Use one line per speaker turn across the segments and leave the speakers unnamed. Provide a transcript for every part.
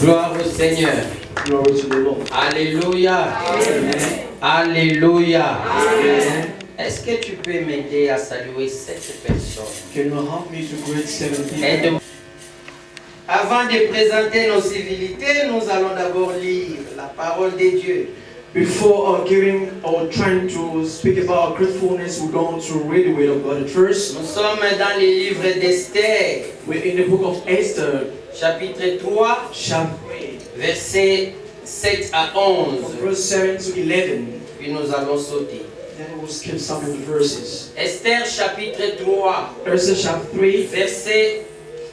Gloire au Seigneur.
Glory to the Lord.
Alléluia.
Amen.
Alléluia.
Amen.
Est-ce que tu peux m'aider à saluer cette personne?
Can you help me to greet 7 people?
Aide-moi. Avant de présenter nos civilités, nous allons d'abord lire la parole de Dieu.
Before giving or trying to speak about our gratefulness, we're going to read the word of God at first.
Nous sommes dans le livre d'Esther,
We're in the book of Esther,
chapitre 3,
chapter 3,
versets 7 à 11.
from verse 7 to 11.
Puis nous allons sauter.
Then we'll skip some of the verses.
Esther, chapitre 3,
Esther chapter 3,
versets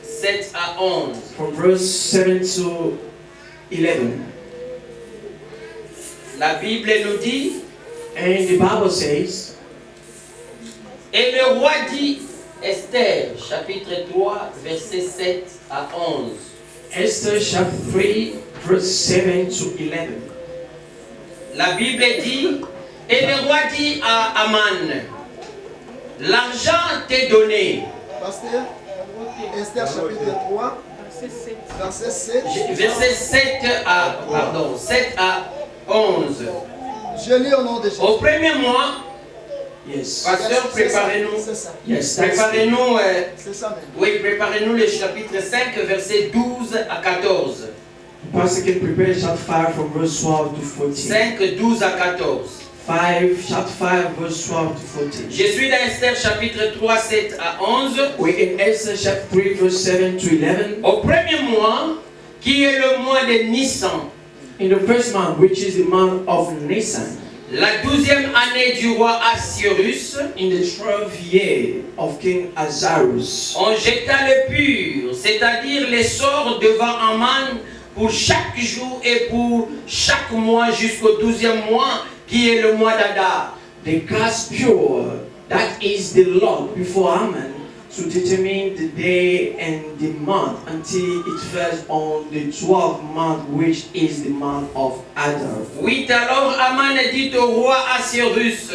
7 à 11.
from verse 7 to 11.
La Bible nous dit,
And the Bible says,
et le roi dit, Esther, chapitre 3, versets 7 à 11.
Esther chapter 3, verse 7 to 11.
La Bible dit, et le roi dit à Aman, l'argent t'est donné.
Pasteur, Esther chapitre 3, verset 7.
Verset 7 à 11.
Je lis au nom de Jésus.
Au premier mois,
Yes.
pasteur,
C'est ça,
préparez-nous.
c'est ça.
Yes, that's
Préparez-nous,
C'est ça même.
oui, préparez-nous le chapitre 5, versets 12 à 14.
Pastor can prepare chapter 5 from verse 12 to 14.
5, 12 à 14.
5, chapter 5, verse 12 to 14.
Je suis dans Esther, chapitre 3, 7 à 11.
We're in Esther chapter 3, verse 7 to 11.
Au premier mois, qui est le mois de Nissan,
In the first month, which is the month of Nisan,
la 12e année du roi Assyrus,
in the 12th year of King Azarus,
on jeta le pur, c'est-à-dire les sorts devant Aman pour chaque jour et pour chaque mois jusqu'au 12e mois, qui est le mois d'Adar.
they cast pure, that is the Lord, before Haman, to determine the day and the month until it falls on the 12th month, which is the month of Adar.
8. Alors Aman dit au roi Assyrus,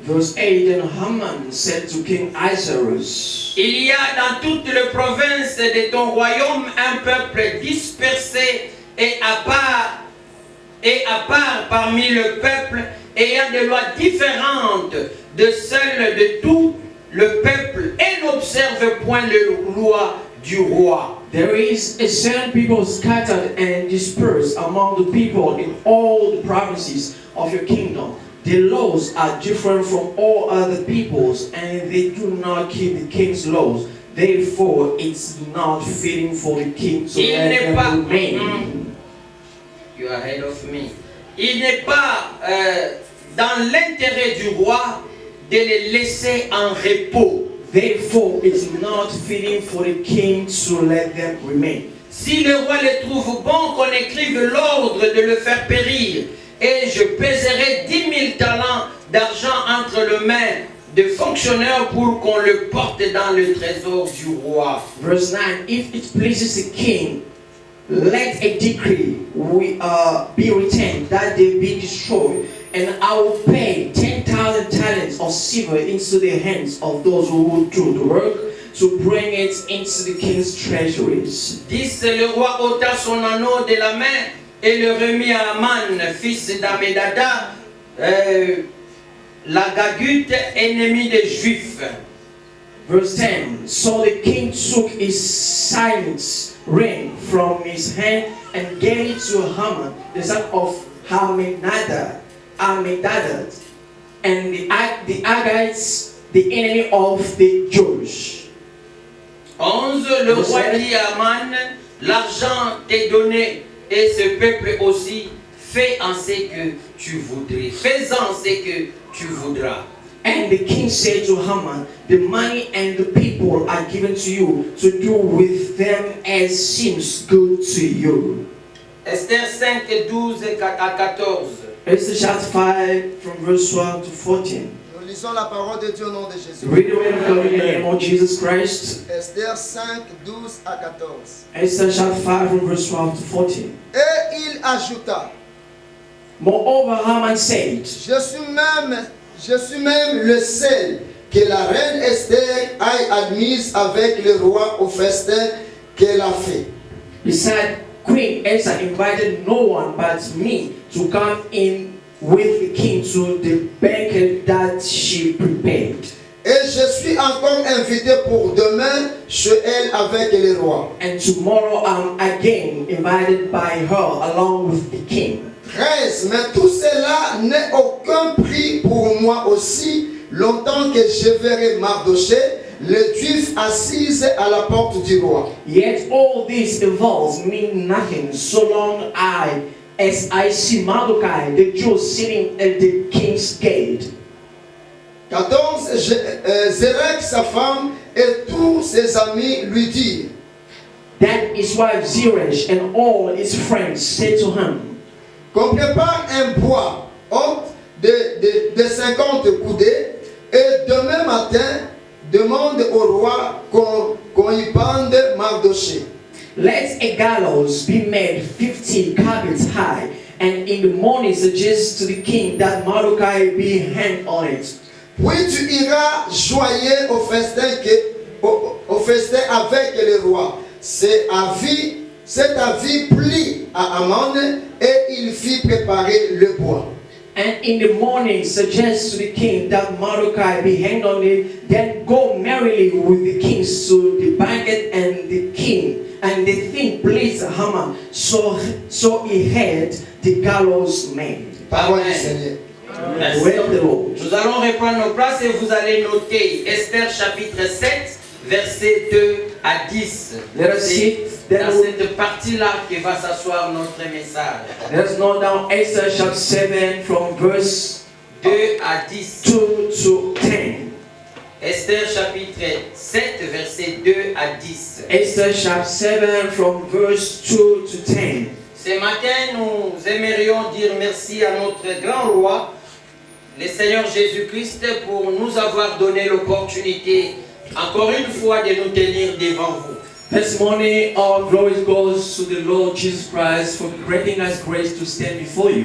Verse 8, and Haman said to King Azarus,
il y a dans toute la province de ton royaume un peuple dispersé et à part parmi le peuple, ayant des lois différentes de celles de tout le peuple, et n'observe point les lois du roi.
there is a certain people scattered and dispersed among the people in all the provinces of your kingdom. The laws are different from all other peoples, and they do not keep the king's laws. Therefore, it's not fitting for the king to
Il
let
n'est
them
pas.
remain.
You are ahead of me. Il n'est pas dans l'intérêt du roi de les laisser en repos.
Therefore, it's not fitting for the king to let them remain.
Si le roi le trouve bon qu'on écrive l'ordre de le faire périr, et je pèserai 10 000 talents d'argent entre les mains de fonctionnaires pour qu'on le porte dans le trésor du roi.
Verse 9, if it pleases the king, let a decree be written that they be destroyed, and I will pay 10,000 talents of silver into the hands of those who will do the work to bring it into the king's treasuries.
10. Le roi ôta son anneau de la main et le remit à Aman, fils d'Amedada, l'Agagite, ennemi des Juifs.
Verse 10, so the king took his signet ring from his hand and gave it to Haman, the son of Hammedatha, and the Agagites, the enemy of the Jews.
11. Le roi dit à Aman, l'argent t'est donné et ce peuple aussi, fais en ce que tu voudrais. Fais-en ce que tu voudras.
And the king said to Haman, the money and the people are given to you to do with them as seems good to you.
Esther 5, 12 à 14.
Esther chapter 5 from verse 12 to 14.
Nous lisons la parole de Dieu au nom de Jésus.
Read the word of God in the name of Jesus Christ.
Esther 5, 12 à 14.
Esther chapter 5 from verse 12 to 14.
Et il ajouta,
Moreover, Haman said,
je suis même le seul que la reine Esther ait admise avec le roi au festin qu'elle a fait.
He said, Queen Esther invited no one but me to come in with the king to the banquet that she prepared.
Et je suis encore invité pour demain chez elle avec les rois.
And tomorrow I'm again invited by her along with the king.
13. Mais tout cela n'est aucun prix pour moi aussi, longtemps que je verrai Mardoché, le juif assise à la porte du roi.
Yet all this involves mean nothing so long as I see Mardochai, the Jew, sitting at the king's gate.
14. Zérek, sa femme, et tous ses amis lui dirent.
Then his wife Zeresh and all his friends said to him,
Qu'on prépare un bois haut de 50 coudées, et demain matin, demande au roi qu'on y pende Mardoché.
let a gallows be made 50 cubits high, and in the morning suggest to the king that Mardochai be hanged on it.
Puis tu iras joyer au festin avec le roi. Cet avis plut à Amon et il fit préparer le bois.
And in the morning suggest to the king that Mardochai be hanged on it, then go merrily with the kings to the banquet and the king. And the thing pleased Haman, so he had the gallows made.
Parole du Seigneur.
Merci.
Word of the Lord.
Nous allons reprendre nos places et vous allez noter Esther chapitre 7, versets 2 à 10.
Let us sit.
C'est
Then
dans cette partie-là que va s'asseoir notre message.
let us note down Esther chapter 7 from verse
2 à 10.
2 to 10.
Esther chapitre 7, versets 2 à 10.
Esther chapter 7 from verse 2 to 10.
Ce matin, nous aimerions dire merci à notre grand roi, le Seigneur Jésus-Christ, pour nous avoir donné l'opportunité, encore une fois, de nous tenir devant vous.
This morning, our glory goes to the Lord Jesus Christ for granting us grace to stand before you.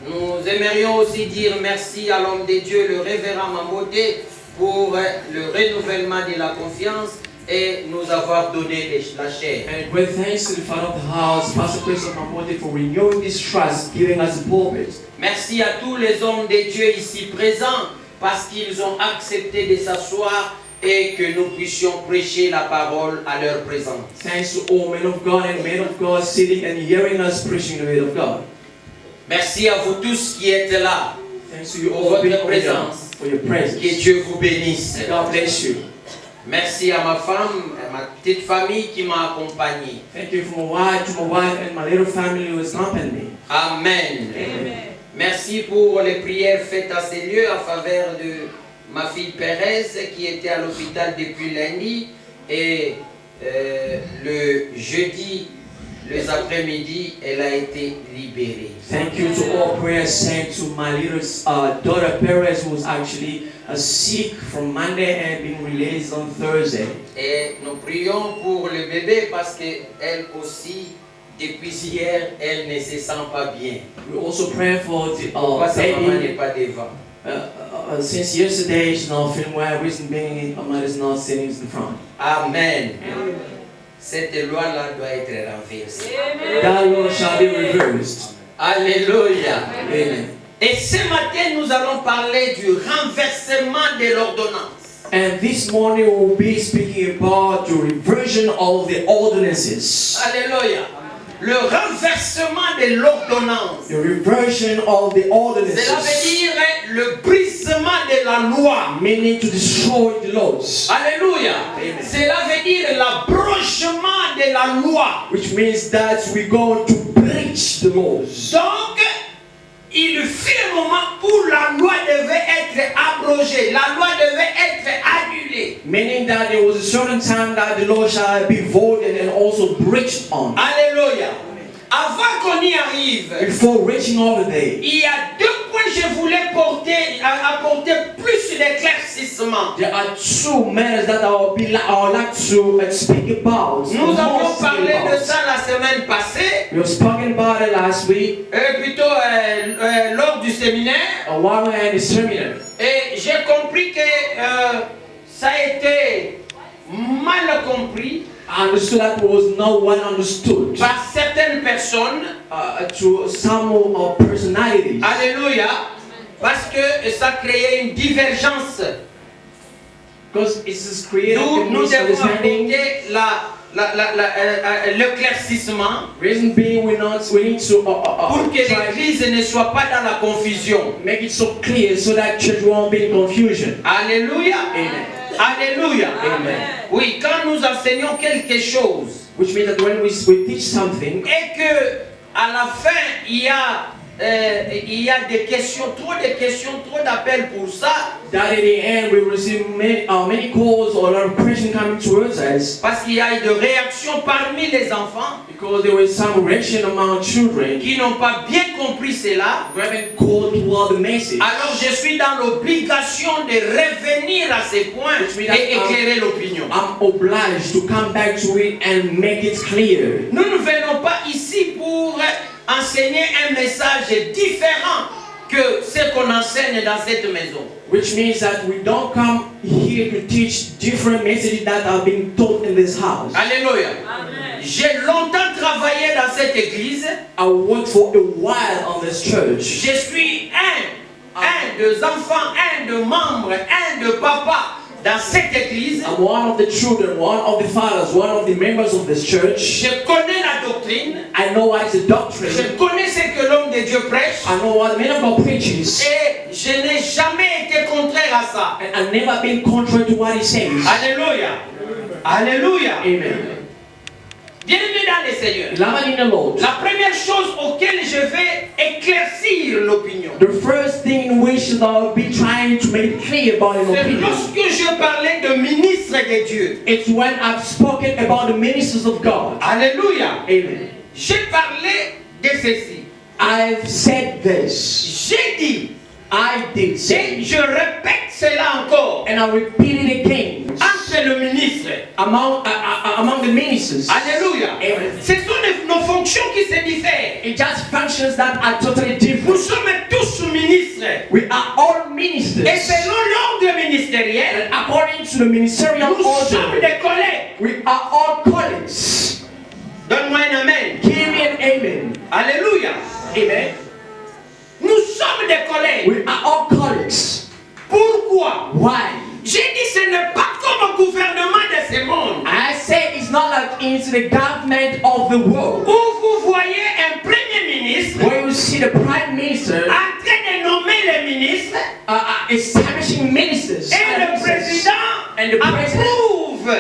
Nous aimerions aussi dire merci à l'homme de Dieu, le révérend Mamboté, pour le renouvellement de la confiance et nous avoir donné la chair.
And great thanks to the Father of the house, Pastor Christopher Mamote, for renewing this trust, giving us the pulpit.
Merci à tous les hommes de Dieu ici présents parce qu'ils ont accepté de s'asseoir et que nous puissions prêcher la parole à leur présence.
Thanks to all men of God and men of God sitting and hearing us preaching the word of God.
Merci à vous tous qui êtes là.
Thanks to you
Pour
all
votre
being
présence.
for your presence.
Que Dieu vous bénisse.
God bless you.
Merci à ma femme, à ma petite famille qui m'a accompagné.
Thank you for my wife and my little family who has accompanied me.
Amen. Merci pour les prières faites à ces lieux en faveur de ma fille Pérez qui était à l'hôpital depuis lundi et le jeudi, les après-midi, elle a été libérée.
Thank you to all prayers sent to my little daughter Perez, who was actually sick from Monday and being released on Thursday.
Et nous prions pour le bébé parce qu'elle aussi, depuis hier, elle ne se sent pas bien.
We also pray for the
Pourquoi sa maman n'est
baby.
pas devant?
Since yesterday, she's not feeling well. Reason being, her mother's not sitting in front.
Amen. Cette loi-là doit être renversée.
That law shall be reversed.
Alléluia.
Amen.
Et ce matin, nous allons parler du renversement de l'ordonnance.
And this morning we will be speaking about the reversion of the ordinances.
Alléluia. Le renversement de l'ordonnance.
The reversion of the
Cela veut
ordinances.
dire le brisement de la loi.
Meaning to destroy the laws.
Alléluia. Cela veut dire l'abrochement de la loi.
Which means that we're going to breach the laws.
Donc, il fut un moment où la loi devait être abrogée, la loi devait être annulée.
Meaning that there was a certain time that the law shall be voided and also breached on.
Alléluia. Avant qu'on y arrive,
Before reaching over there,
il y a deux points que je voulais apporter plus d'éclaircissement.
there are two matters that I would like to speak about.
Nous avons
More
parlé
speak
de
about.
ça la semaine passée,
We were speaking about it last week,
plutôt lors du séminaire,
while we were in the seminar.
et j'ai compris que ça a été mal compris
I understood that was not well understood
par certaines personnes. personnes.
To some personalities.
Alléluia. Parce que ça créait une divergence.
Because it is created a
Nous devons
misunderstanding.
apporter l'éclaircissement
Reason being, we need to
pour que
try
l'église ne soit pas dans la confusion.
make it so clear so that church won't be in confusion.
Alléluia.
Amen.
Alléluia.
Amen.
Oui, quand nous enseignons quelque chose
Which means that when we teach something,
et que à la fin il y a des questions, trop d'appels pour ça,
that at the end we receive many calls or a lot of questions coming towards us,
parce qu'il y a de réactions parmi les enfants
because there was some reaction among children
qui n'ont pas bien compris cela.
who haven't called toward the message.
Alors je suis dans l'obligation de revenir à ces points et éclairer l'opinion.
I'm obliged to come back to it and make it clear.
Nous ne venons pas ici pour enseigner un message différent que ce qu'on enseigne dans cette maison.
Which means that we don't come here to teach different messages that are being taught in this house.
Alléluia. J'ai longtemps travaillé dans cette église.
I worked for a while on this church.
Je suis un des enfants, un de membres, un de papa dans cette église.
I'm one of the children, one of the fathers, one of the members of this church.
Je connais la doctrine.
I know what is the doctrine.
Je connais ce que l'homme de Dieu prêche.
I know what the man of God preaches.
Et je n'ai jamais été contraire à ça.
And I've never been contrary to what he says.
Alléluia. Alléluia.
Amen.
Bienvenue dans le Seigneur.
Beloved in the Lord.
La première chose auquel je vais éclaircir l'opinion,
The first thing in which I'll be trying to make clear about an
c'est
opinion.
lorsque je parlais de ministre de Dieu.
It's when I've spoken about the ministers of God.
Alléluia.
Amen.
J'ai parlé de ceci.
I've said this.
J'ai dit,
I did
et
say.
je répète cela encore,
And I repeat it again.
entre le ministre.
Among the ministers.
Alléluia.
Amen.
Ce sont nos fonctions qui se diffèrent.
It just functions that are totally
Nous
different.
sommes tous ministres.
We are all ministers.
Et selon l'ordre ministériel,
And according to the ministerial
nous sommes
order,
des collègues.
we are all colleagues.
Donne-moi un amen.
Give me an amen.
Alléluia.
Amen.
Nous sommes des collègues.
We are all colleagues.
Pourquoi?
Why?
J'ai dit ce n'est pas comme au gouvernement de ce monde
I say it's not like into the government of the world,
où vous voyez un premier ministre
where you see the prime minister
en train de nommer les ministres
establishing ministers,
et le président
and the president
approuve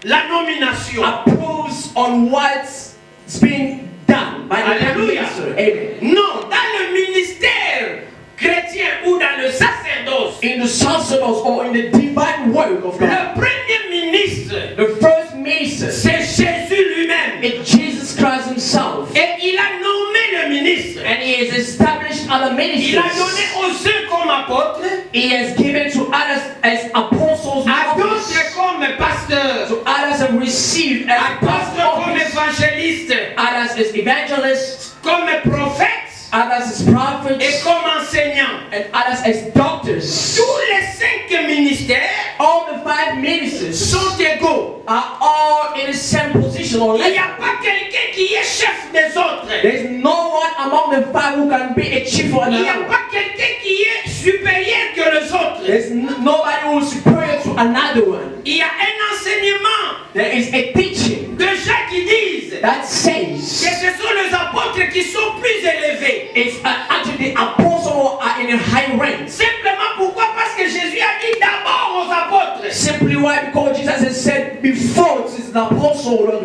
la nomination.
approves on what's being done by the prime
Alléluia.
minister. Amen.
Non, dans le ministère chrétien ou dans le sacerdoce,
In the sacerdoce or in the divine work of God,
le premier ministre,
the first minister
c'est Jésus lui-même.
is Jesus Christ himself,
Et il a nommé le ministre.
and he has established other
Il
ministers.
a donné aux uns comme apôtres,
He has given to others as apostles,
à
prophets.
d'autres comme pasteurs,
To others have received as
à d'autres comme
apostles,
évangélistes,
others as evangelists,
comme prophètes
others as
et
prophets,
comme enseignants.
and others as doctors.
Tous les 5 ministères
All the 5 ministers
sont égaux.
are all in the same position or
Il n'y
level.
a pas quelqu'un qui est chef des autres.
There's no one among the 5 who can be a chief or
Il n'y a
another.
pas quelqu'un qui est supérieur que les autres.
There's nobody who is superior to another one.
Il y a un enseignement
There is a teaching
de gens qui disent
that
que
says
ce sont les apôtres qui sont plus élevés.
it's actually the apostles who are in a high rank.
Simplement pourquoi? Parce que Jésus a dit d'abord aux apôtres.
Simply why? Because Jesus has said before it is the apostle who have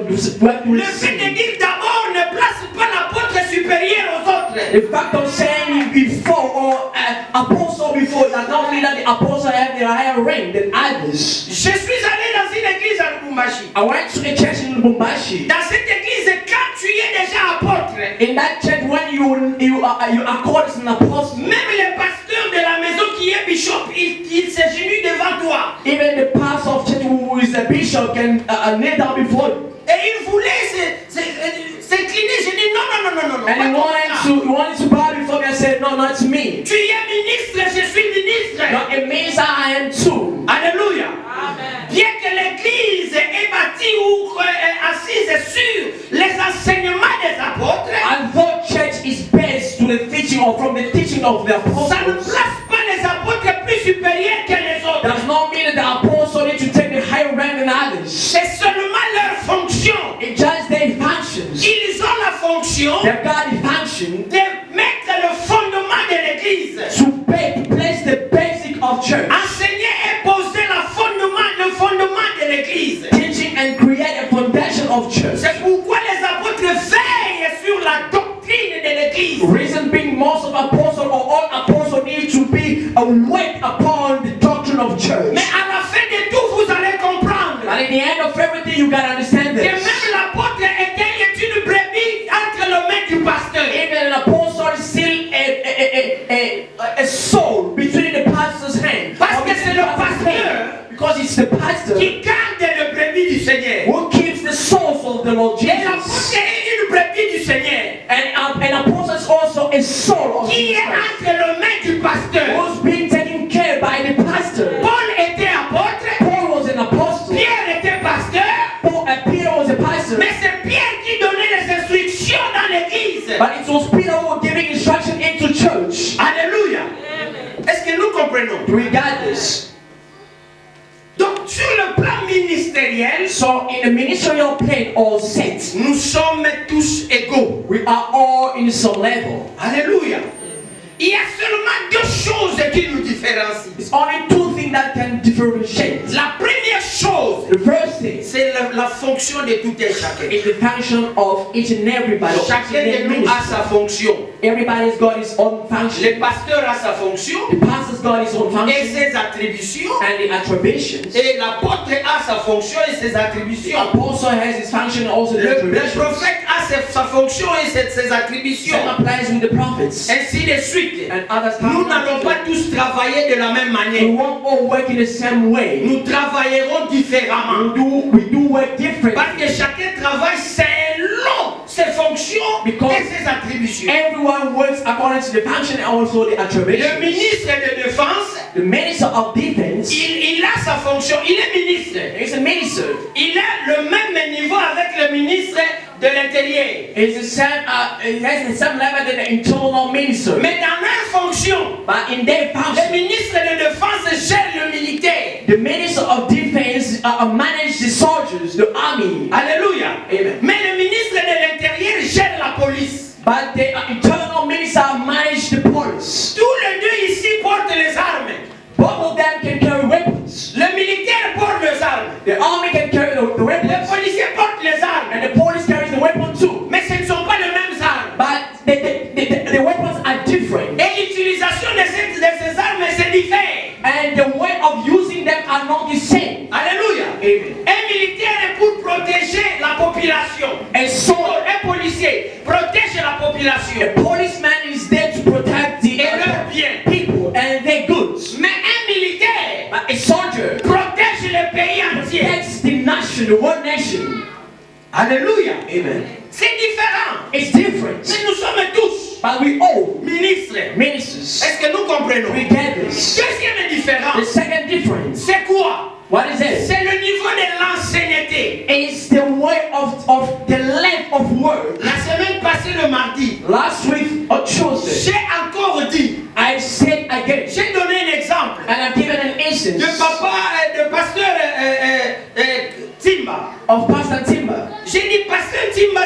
to
Le fait de
receive.
dire d'abord ne place pas l'apôtre supérieur aux autres.
The fact of saying before or apostle before does not mean that the apostle have the higher rank than others.
Je suis allé dans une église à Lubumbashi.
I went to a church in Lubumbashi.
Dans cette église, quand tu es déjà apôtre,
In that church, when you are called as an apostle,
même le pasteur de la maison qui est bishop, il s'agenouille devant toi.
even the pastor of church who is a bishop can kneel down before you.
Et il voulait s'incliner. J'ai dit non.
And he wanted to bow before me and said, no, not me.
Tu es ministre, je suis ministre.
No, it means I am too.
Alléluia. Bien que l'église est bâtie ou assise sur les enseignements des apôtres,
teaching or from the teaching of the
Ça ne
apostles
place pas les apôtres plus supérieurs que les autres.
does not mean that the apostle need to take the higher rank than others.
C'est seulement leur fonction.
It's just their functions.
Ils ont la fonction
Their godly function
de mettre le fondement de l'église.
to place the basic of church.
Enseigner et poser le fondement de l'église.
Teaching and create a foundation of church.
C'est pourquoi les apôtres veillent sur la doctrine de l'église.
Reason being, most of apostles or all apostles need to be awake upon the doctrine of church.
Mais à la fin de tout, vous allez comprendre
But at the end of everything, you gotta understand
que
this.
même l'apôtre était une brebis entre les mains du pasteur.
Even an apostle is still a soul between the pastor's hand.
Parce que c'est le pasteur
Because it's the pastor
qui garde le brebis du Seigneur.
who keeps the souls of the Lord
Et
Jesus.
l'apôtre est une brebis du Seigneur
And an apostle is also a soul of
qui
Jesus
est
Christ,
entre les mains du pasteur.
who's being taken care by the pastor.
Paul était apôtre,
Paul was an apostle.
Pierre était pasteur,
Peter was a pastor.
mais c'est Pierre qui donnait les instructions dans l'église.
But it was Peter who was giving instruction into church.
Alléluia. Est-ce que nous comprenons?
Do we got this?
Donc sur le plan ministériel,
So in the ministerial plane or set,
nous sommes tous égaux.
we are all in some level.
Alléluia. Il y a seulement deux choses qui nous différencient.
It's only two things that can differentiate.
La première chose,
The first thing
c'est la fonction de tout et chacun.
is the function of each and everybody.
Chacun de nous a sa fonction.
Everybody's got his own function.
Le pasteur a sa fonction
The pastor's got his own
et
function
ses attributions.
and the attributions.
Et l'apôtre a sa fonction et ses
The
attributions.
apostle has his function and also the
Le
attributions.
prophète a sa fonction et ses attributions.
Same applies with the prophets
Ainsi de suite.
and others.
Nous n'allons pas tous travailler de la même
We
manière.
won't all work in the same way.
Nous travaillerons différemment.
We do work different.
Parce que chacun travaille selon ses fonctions
Because
et ses attributions.
everyone works according to the function and also the
Le
attributions.
ministre de défense,
The minister of defense
il a sa fonction. Il est ministre.
is a minister.
Il a le même niveau avec le ministre de l'Intérieur.
It's the same. It has the same level than the internal minister.
Mais dans leur fonction,
But in their
le
function,
ministre de défense gère le militaire.
the minister of defense manage the soldiers, the army.
Alléluia.
Amen.
Mais le ministre de l'Intérieur gère la police.
But the internal minister manage the police.
Tous les deux ici portent les armes.
Both of them can carry weapons.
Le militaire porte les armes.
The army can carry the
Le
weapons,
policier porte les armes.
and the police carries the weapon too.
Mais ce ne sont pas les mêmes armes.
But the weapons are different,
Et l'utilisation de ces armes se diffère.
and the way of using them are not the same.
Alléluia.
Amen.
Un militaire est pour protéger la population.
And so
Un policier protège la population.
a policeman is there to protect the
Et leurs biens.
people and their goods.
Mais un militaire
But a soldier
protège le pays entier.
protects the nation, the one nation.
Alléluia.
Amen.
C'est différent.
It's different.
Mais nous sommes tous
But we all
ministres.
ministers.
Est-ce que nous comprenons?
We get this.
Deuxième différence,
The second difference.
c'est quoi?
What is it?
C'est le niveau de l'ancienneté.
It's the way of the length of work.
La semaine passée, le mardi,
Last week on Tuesday,
j'ai encore dit,
I said again,
j'ai donné un exemple
and I've given an instance
de papa, de pasteur Timba.
of Pastor Timber.
J'ai dit, pasteur Timba,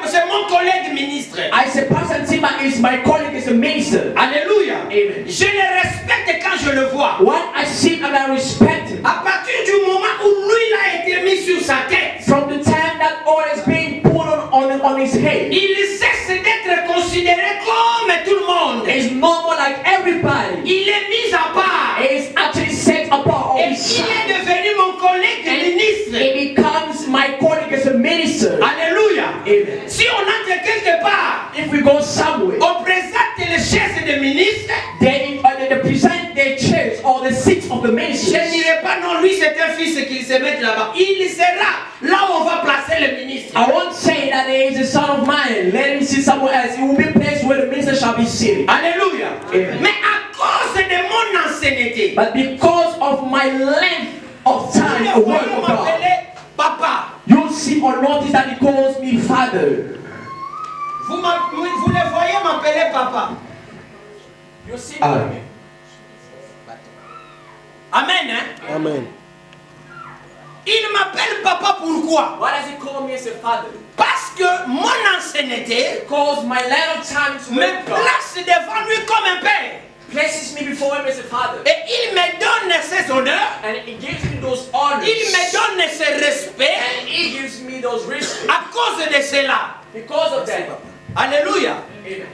c'est mon collègue ministre.
I said Pastor Timber is my colleague, is a minister.
Alléluia.
Amen.
Je le respecte quand je le vois.
What I see and I respect him.
À partir du moment où lui a été mis sur sa tête,
From the time that oil is being put on his head,
il cesse d'être considéré comme tout le monde.
it's normal like everybody.
Il est mis à part.
It's actually set apart
Et
on his
il
side.
est devenu mon collègue ministre.
It becomes my colleague as a minister.
Alléluia.
Amen.
Si on entre quelque part,
If we go somewhere,
on présente les chaises de ministre.
they present their chairs or the seats of the
Je
ministers.
ne dirai pas non, lui c'est un fils qu'il se mette là-bas. Il sera là où on va placer le ministre.
I won't say that there is a son of mine. Let him sit somewhere else. He will be placed where the minister shall be seated.
Alléluia.
Amen.
Mais à cause de mon ancienneté,
But because of my length of time,
vous
the word
voyez
of God,
m'appeler papa.
you'll see or notice that he calls me father.
Vous le voyez m'appeler papa.
You see?
Amen. Amen, hein?
Amen.
Il m'appelle papa pourquoi?
Why does he call me as a father?
Parce que mon ancienneté
Because my lack of time to
me
wake God
place devant lui comme un père.
places me before him as a father.
Et il me donne ses honneurs.
And he gives me those honors.
Il me donne ses respects.
And he gives me those respect.
À cause de cela.
Because of that.
Alléluia.
Amen.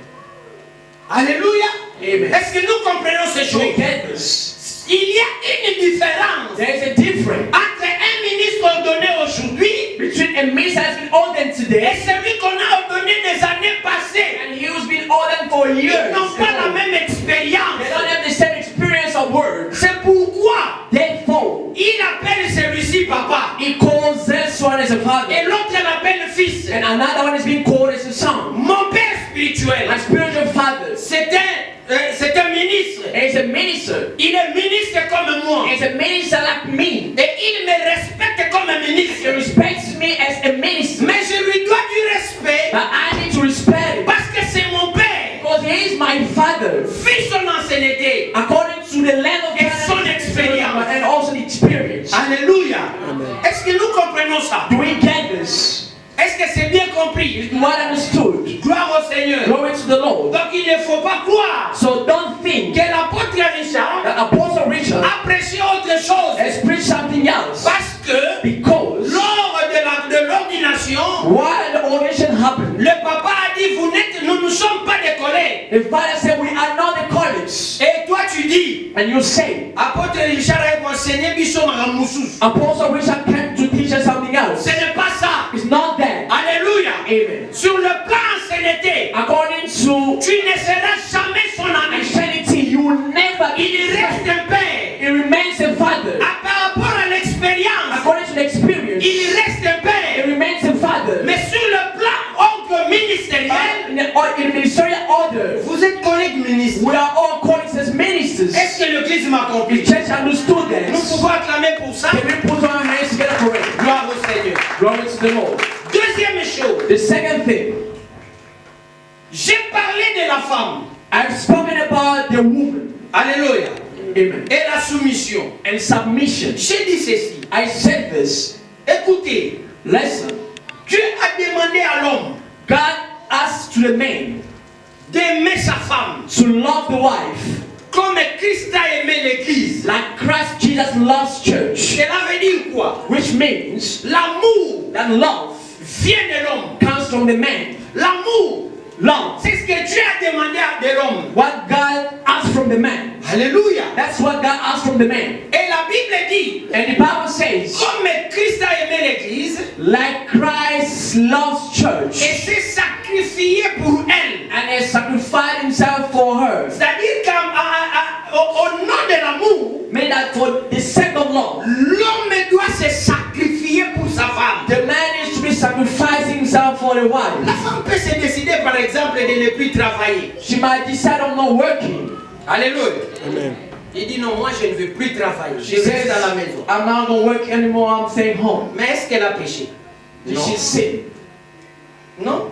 Alléluia.
Amen.
Est-ce que nous comprenons ces
Do we
choses?
get this?
Il y a une différence
There is a difference
entre un ministre ordonné aujourd'hui
between a minister has been ordained
et
today
celui qu'on a ordonné des années passées.
and he who's been ordained for
Ils
years.
n'ont pas la même
They
expérience.
don't have the same experience of words.
C'est pourquoi
Therefore,
il appelle celui-ci papa
he calls this one as a father.
et l'autre l'appelle fils.
And another one is being called as a son.
Mon père spirituel,
My spiritual father
c'est un ministre.
is a minister.
Il est ministre comme moi.
Is a minister like me.
Et il me respecte comme un
He
ministre.
respects me as a minister.
Mais je lui dois du respect
But I need to respect him
parce que c'est mon père.
because he is my father.
Vu son ancienneté.
According to the land of
Et son expérience.
and also the experience.
Alléluia. Est-ce que nous comprenons ça?
Do we get this?
Est-ce que c'est bien compris?
Do I understood?
Gloire au Seigneur.
Glory to the Lord.
Donc il ne faut pas croire
So don't think
que l'apôtre Richard
that Apostle Richard
a prêché autre chose.
has preached something else.
Parce que
Because
lors de l'ordination,
while the ordination happened,
le papa a dit, nous ne sommes pas des collègues.
the father said, we are not the colleagues.
Et toi tu dis,
And you say,
apôtre Richard a enseigné biso maramoussous.
Apostle Richard came to teach us something else.
Ce n'est pas ça.
It's not that.
Alléluia.
Amen.
Sur le plan ancienneté,
According to
tu ne seras jamais son ami.
Christianity, you will never
Il reste un père.
He remains a father.
Par rapport à l'expérience,
According to the experience,
il reste un
he
père.
remains a father.
Mais sur le plan ordre ministériel,
In the ministerial order,
vous êtes collègues ministres.
we are all colleagues as ministers.
Est-ce que l'église m'a
The
compris?
church understood that.
Nous pouvons acclamer pour ça.
Can we put our hands together for it?
Gloire au Seigneur.
Glory to the Lord.
Deuxième chose,
The second thing,
j'ai parlé de la femme.
I've spoken about the woman.
Alléluia.
Amen.
Et la soumission.
And submission.
J'ai dit ceci.
I said this.
Écoutez,
Listen.
Dieu a demandé à l'homme
God asked to the man
d'aimer sa femme
to love the wife
comme Christ a aimé l'église.
like Christ Jesus loves church.
Cela veut dire quoi?
Which means
L'amour
that love
vient de l'homme.
comes from the man.
L'amour,
Love.
c'est ce que Dieu a demandé de l'homme.
What God asked from the man.
Alléluia.
That's what God asked from the man.
Et la Bible dit,
And the Bible says,
comme Christ a aimé l'église
like Christ loves church
et s'est sacrifié pour elle.
and has sacrificed himself for her.
C'est-à-dire qu'au nom de l'amour,
Meaning that for the sake of love,
l'homme doit se sacrifier pour sa femme.
the man needs to be sacrificing himself for the
La
wife.
femme peut se décider, par exemple, de ne plus travailler.
She might decide on not working.
Alléluia.
Amen.
Il dit non, moi je ne veux plus travailler. Je
She
reste
says,
à la maison.
I'm not going to work anymore, I'm staying home.
Mais est-ce qu'elle a péché?
Did
Non.
she sin?
Non.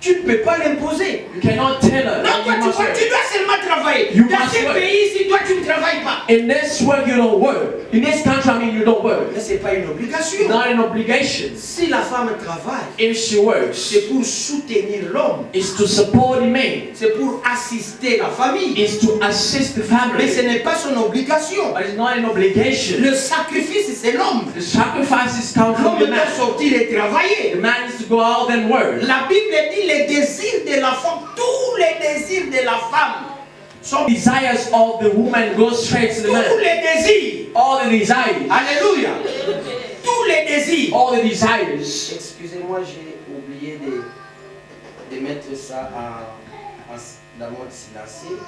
Tu ne peux pas l'imposer.
You cannot tell her
Non,
that
toi,
you must work.
tu dois seulement travailler.
You
Dans
must
ce
work.
pays, si toi tu ne travailles pas,
In this work, you don't work. In this country, I mean, you don't work.
mais ce n'est pas une
It's
obligation.
not an obligation.
Si la femme travaille,
If she works,
c'est pour soutenir l'homme.
it's to support the man.
C'est pour assister la famille.
It's to assist the
Mais ce
family.
n'est pas son obligation.
But it's not an obligation.
Le sacrifice, c'est l'homme.
The sacrifices come from
L'homme
the
doit
man.
sortir et travailler.
The man needs to go out and work.
La Bible dit les désirs de la femme, tous les désirs de la femme sont
Desires of the woman go straight to the
tous
man.
les désirs.
All the desires.
Alléluia. Tous les désirs.
All the desires.
Excusez-moi, j'ai oublié de mettre ça dans mode silencieux.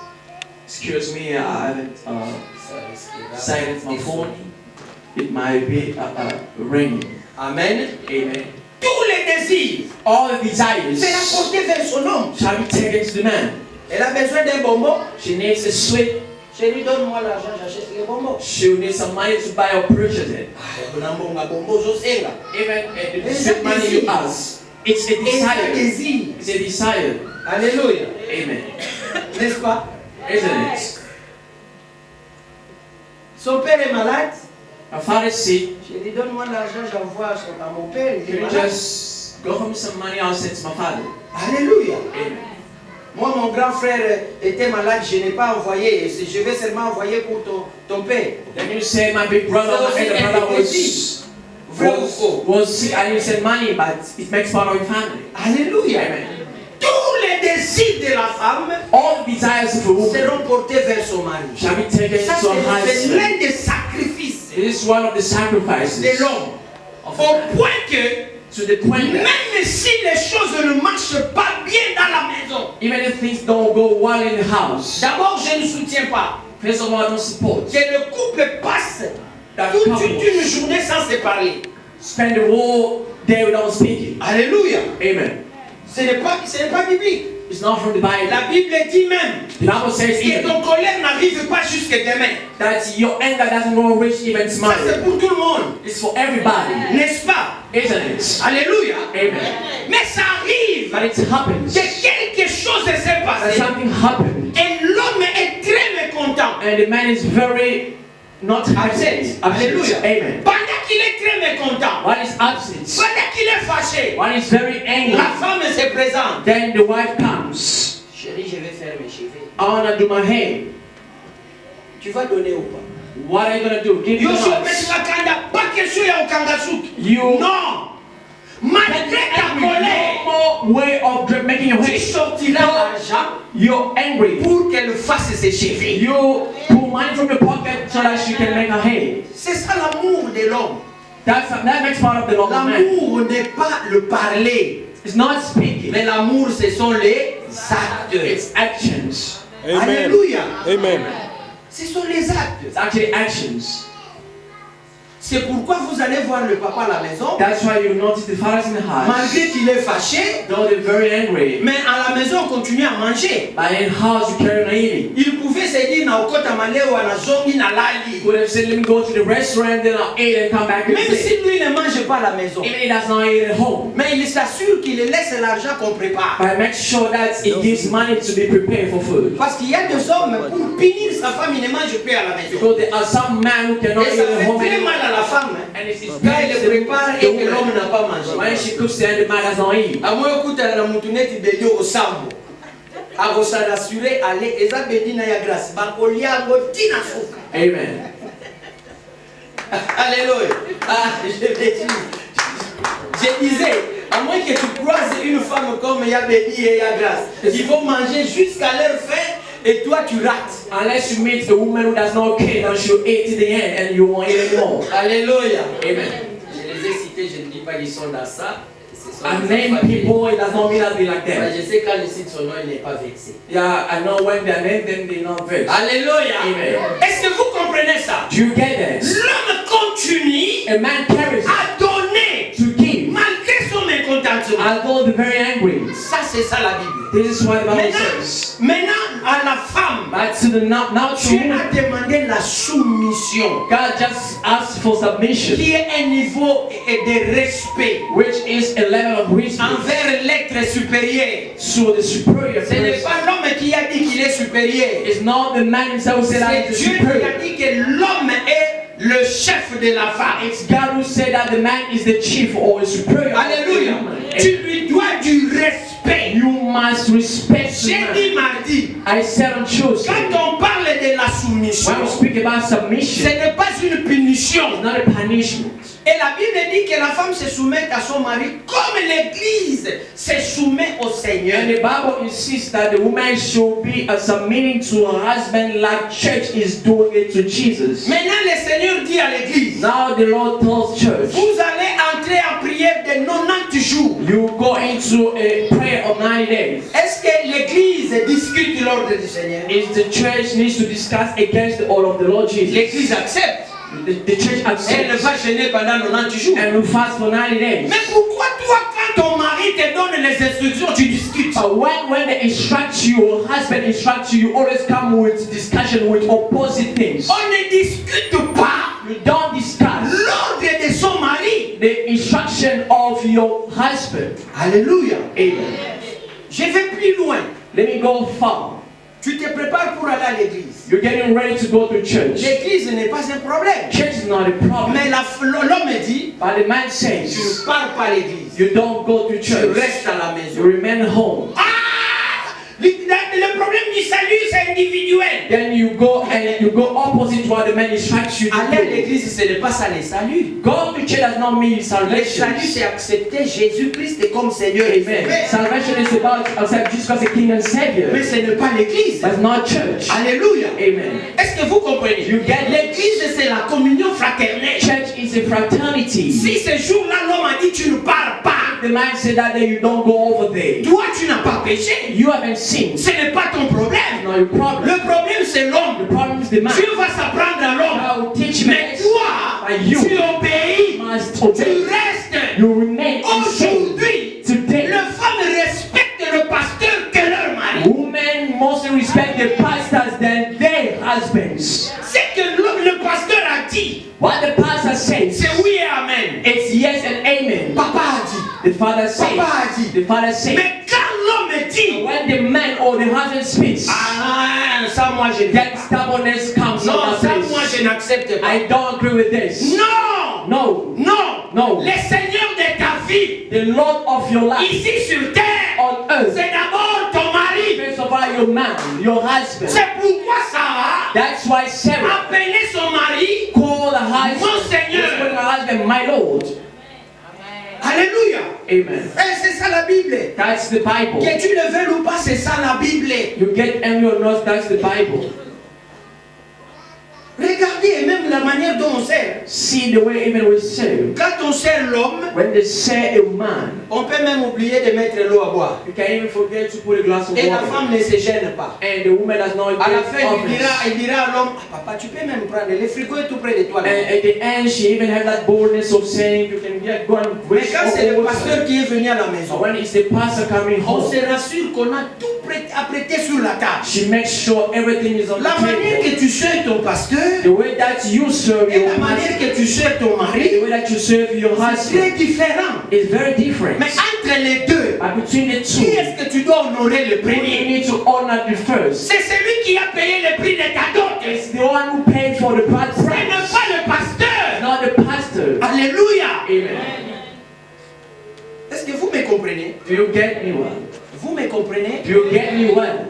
Excuse me, I haven't
Ça risquera
silenced my
de
phone.
sonner.
It might be raining.
Amen.
Amen.
Tous les désirs.
All the
C'est la
desires
portée vers son homme.
shall be taken to the man.
Elle a besoin d'un bonbon.
She needs a sweet.
Chérie, donne-moi l'argent, j'achète les bonbons.
She will need some money to buy or purchase it.
Unambonga bonbon zosenga.
Even the
It's
sweet
a
money
desire.
you ask. It's a
Et un
desire.
désir.
It's a desire.
Alléluia.
Amen.
N'est-ce pas?
Isn't it?
Son père est malade.
My father is sick.
Je lui donne-moi l'argent, j'envoie à mon père. Il est
Can you
malade.
just go home some money? I'll send to my father.
Alléluia.
Amen.
Moi, mon grand frère était malade, je n'ai pas envoyé. Je vais seulement envoyer pour ton père.
Then you say my big brother, my elder brother was sick. I didn't send money, but it makes part of your family.
Alléluia.
Amen.
Tous les désirs de la femme
All the desires of a woman
seront portés vers son mari.
shall be taken
Ça,
to her
c'est
husband.
l'un des sacrifices
This is one of the sacrifices
de l'homme.
of
Au
man.
point que,
To the point that
même si les choses ne marchent pas bien dans la maison,
even if things don't go well in the house,
d'abord, je ne soutiens pas
first of all, I don't support
que le couple passe
that
toute
couple
une journée sans se parler.
spend the whole day without speaking.
Alléluia.
Amen.
Ce n'est pas biblique.
It's not from the Bible.
La Bible dit même
The Bible says
que
even
ton colère n'arrive pas jusque demain.
that your anger doesn't go reach even
Ça,
tomorrow.
c'est pour tout le monde.
It's for everybody,
N'est-ce pas?
isn't it?
Alléluia.
Amen.
Mais ça arrive
But it happens.
que quelque chose s'est
That
passé
something happened,
et l'homme est très mécontent.
and the man is very not happy.
Absent. Alléluia.
Amen.
Pendant qu'il est très mécontent,
One is absent.
pendant qu'il est fâché,
One is very angry.
la femme se présente.
Then the wife comes.
Chérie, je vais faire mes cheveux.
I wanna do my hair.
Tu vas donner ou pas?
What are you gonna do? Give me
Yo,
the
so,
nuts.
pas question ya okangasuki.
You
Non. Malgré ta colère,
no more way of making your
tu
hair.
sortiras l'argent
You're angry.
pour qu'elle fasse ses cheveux.
You pull money from your pocket so that she can make her hair.
C'est ça l'amour de l'homme.
That makes part of the love of man.
L'amour n'est pas le parler,
It's not speaking.
mais l'amour ce sont les actes.
It's actions.
Amen.
Alléluia.
Amen.
Ce sont les actes.
It's actually actions.
C'est pourquoi vous allez voir le papa à la maison,
That's why you notice the father's in the house.
malgré qu'il est fâché,
Though they're very angry,
mais à la maison on continue à manger.
but in house you carry on eating.
Il pouvait se dire na okota maleo anazongi na
You
lali.
could have said, let me go to the restaurant, then I'll eat and come back and
Même
sleep.
si lui ne mange pas à la maison.
Even he does not eat at home.
Mais il s'assure qu'il laisse l'argent qu'on prépare.
But make sure that he gives money to be prepared for food.
Parce qu'il y a des hommes, pour punir sa femme, il ne mange plus à la maison.
Because there are some men who cannot
Et
eat
ça
at
fait
home
très
anymore.
mal à la femme.
And it's
Quand elle le prépare et que l'homme n'a pas mangé.
when she cooks there, the man does not eat.
Amwe okuta na mutuneti belio osambo. Akosa rassurer aller eza bedina ya grâce. Bakolia ngo tina suka.
Amen.
Alléluia. Ah, je disais, à moins que tu croises une femme comme Yabedi et Yagras, ils vont manger jusqu'à leur faim et toi tu rates.
Unless you meet a woman who does not care, then she'll eat to the end and you won't eat anymore.
Alléluia.
Amen.
Je les ai cités, je ne dis pas qu'ils sont dans ça. Ce sont
I
des
name
enfants.
people, it does not mean that be like
Ouais,
that.
je sais quand je cite son nom, il n'est pas vexé.
Yeah, I know when they're named, then they're not vexed.
Alléluia.
Amen.
Est-ce que vous comprenez ça?
Do you get that?
L'homme continue
A man carries
à donner
to give,
malgré son mécontentement.
although they're very angry.
Ça, c'est ça la Bible.
This is what the Bible says.
Maintenant, à la femme,
But to the now to
Dieu
woman,
a demandé la soumission,
God just asked for submission,
qui est un niveau de respect
which is a level of respect
envers l'être supérieur.
to the superior
Ce n'est
person.
pas l'homme qui a dit qu'il est supérieur.
It's not the man himself who said that
C'est
he's the
Dieu qui a
superior.
dit que l'homme est le chef de la femme.
It's God who said that the man is the chief or superior.
Alléluia. Tu lui dois du respect.
You must respect the
J'ai
man.
dit mardi,
I said on Tuesday,
quand on parle de la soumission,
when we speak about
ce
submission,
n'est pas une punition.
it's not a punishment.
Et la Bible dit que la femme se soumette à son mari comme l'Église se soumet au Seigneur.
And the Bible insists that the woman should be submitting to her husband like church is doing it to Jesus.
Maintenant, le Seigneur dit à l'Église,
Now the Lord tells church,
vous allez entrer en prière de 90 jours.
you go into a prayer of 90 days.
Est-ce que l'Église discute l'ordre du Seigneur?
Is the church needs to discuss against the order of the Lord Jesus?
L'Église accepte.
The church
Elle
accepts
va jeûner pendant 90 jours.
and we fast for 90 days.
Mais pourquoi toi, quand ton mari te donne les instructions, tu discutes?
But when they instruct you, or husband instructs you, you always come with discussion with opposite things.
On ne discute pas
You don't discuss
l'ordre de son mari.
the instruction of your husband.
Alléluia.
Amen.
Je vais plus loin.
Let me go far.
Tu te prépares pour aller à l'église.
You're getting ready to go to church.
L'église n'est pas un problème.
Church is not a problem.
Mais l'homme dit,
But the man
tu
says,
ne pars pas à l'église.
you don't go to
Tu
church.
restes à la
You
maison.
remain home.
Le problème du salut, c'est individuel.
Then you go and you go opposite what the man instructs you to
Aller à
do.
l'église, ce n'est pas ça le salut.
Going to church does not mean
Le
salvation.
salut, c'est accepter Jésus-Christ comme Seigneur et
Amen.
Sauveur.
Salvation is about accept Jesus as a King and
Mais
Savior.
ce n'est pas l'église.
That's not church.
Alléluia.
Amen.
Est-ce que vous comprenez?
You get it?
L'église, c'est la communion fraternelle.
Church is a fraternity.
Si ce jour-là, l'homme a dit tu ne pars pas,
The man said that day you don't go over there.
toi, tu n'as pas péché.
You haven't sinned.
Ce n'est pas ton problème.
Not your problem.
Le problème, c'est
The
l'homme.
problem is the man.
Dieu va s'apprendre à l'homme.
I will teach you.
Mais toi,
But you
tu obéis.
must
Tu
obey.
restes.
You remain and say,
Aujourd'hui,
today,
les femmes respectent le pasteur que leur mari.
women mostly respect their pastors than their husbands.
C'est que le pasteur a dit,
What the pastor says,
c'est oui et amen.
it's yes and amen.
Papa a dit.
The father says,
Papa a dit.
the father says,
Mais quand l'homme dit,
when the man or the husband speaks,
ah, ça moi je
that stubbornness comes
non,
on
ça
our
moi
face.
je n'accepte pas.
I don't agree with this.
Non,
No.
non,
No.
Le Seigneur de ta vie,
The Lord of your life
ici sur terre,
on earth,
c'est d'abord ton mari.
first of all, your man, your husband.
C'est pourquoi Sarah
That's why Sarah
appelait son mari.
called the husband,
Mon Seigneur.
was calling her husband, my Lord.
Alléluia.
Amen.
Et c'est ça la Bible.
That's the Bible.
Que tu le veuilles ou pas, c'est ça la Bible.
You get angry or not, that's the Bible.
Regardez même la manière dont on sert.
See the way even we serve.
Quand on sert l'homme,
When they say a man,
on peut même oublier de mettre l'eau à boire.
you can even forget to put a glass of
Et la
water.
femme ne se gêne pas.
And the woman does not
À la
get
fin,
offense.
il dira à l'homme, ah, papa, tu peux même prendre, le frigo est tout près de toi.
And at the end, she even had that boldness of saying, you can get go and
Mais
wish
quand c'est le
all
pasteur
over.
qui est venu à la
So
maison,
when it's the pastor coming
on
home,
se rassure qu'on a tout apprêté sur la table.
she makes sure everything is on the
La manière
table.
que tu sers ton pasteur
The way that you serve
et
your
la manière
husband,
que tu sers ton
the
mari,
way that you serve your
c'est très
husband
différent.
is very different.
Mais entre les deux,
But between the
qui
two,
est-ce que tu dois honorer le
you
premier?
need to honor the first.
C'est celui qui a payé le prix de ta dot.
It's the one who paid for the
Ce
price,
n'est pas le pasteur.
not the pastor.
Alléluia.
Amen.
Est-ce que vous me comprenez?
Do you get me well?
Vous me comprenez?
Do you get me well?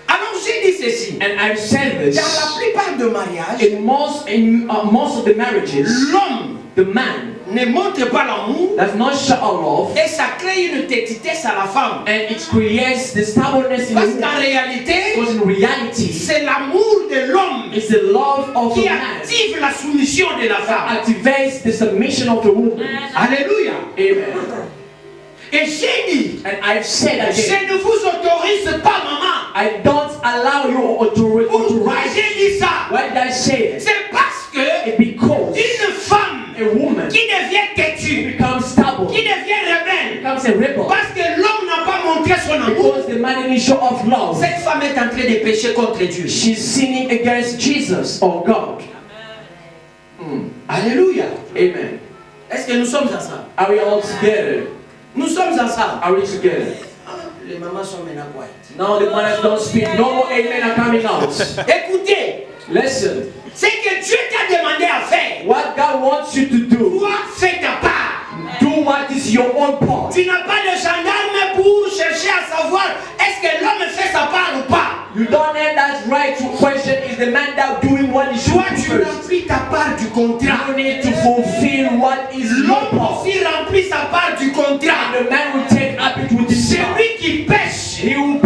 Alors j'ai dit ceci.
And I've said this.
Dans la plupart des mariages,
In most of the marriages,
l'homme
the man
ne montre pas l'amour
does not show love,
et ça crée une têtitesse à la femme.
and it creates the stubbornness in the
Parce
woman.
qu'en réalité,
Because in reality,
c'est l'amour de l'homme
it's the love of the
qui
man
active la soumission de la
that
femme.
activates the submission of the woman.
Alléluia.
Amen.
Et j'ai dit,
And I've said again,
je ne vous autorise pas, maman.
I don't allow you to
Pourquoi
rise.
j'ai dit ça?
Why did I say it?
C'est parce que
Because
une femme
a woman
qui devient têtue,
becomes stubborn,
qui devient rebelle,
becomes a rebel,
parce que l'homme n'a pas montré son amour,
because the man didn't show of love,
cette femme est en train de pécher contre Dieu.
she's sinning against Jesus or God.
Alléluia.
Amen.
Est-ce que nous sommes ensemble?
Are we all together?
Nous sommes ensemble.
Are we together?
Les mamans sont maintenant quiet.
Now the mothers don't speak. No more amen are coming out.
Écoutez,
Listen.
ce que Dieu t'a demandé à faire,
What God wants you to do,
toi, fais ta part.
do what is your own part.
Tu n'as pas de gendarme pour chercher à savoir est-ce que l'homme fait sa part ou pas.
You don't have that right to question is the man now doing what he should
Toi,
do
tu
first.
remplis ta part du contrat.
You need to fulfill what is your
L'homme
part.
aussi remplit sa part du contrat.
The man will take up it with his part.
Celui qui pêche,
He will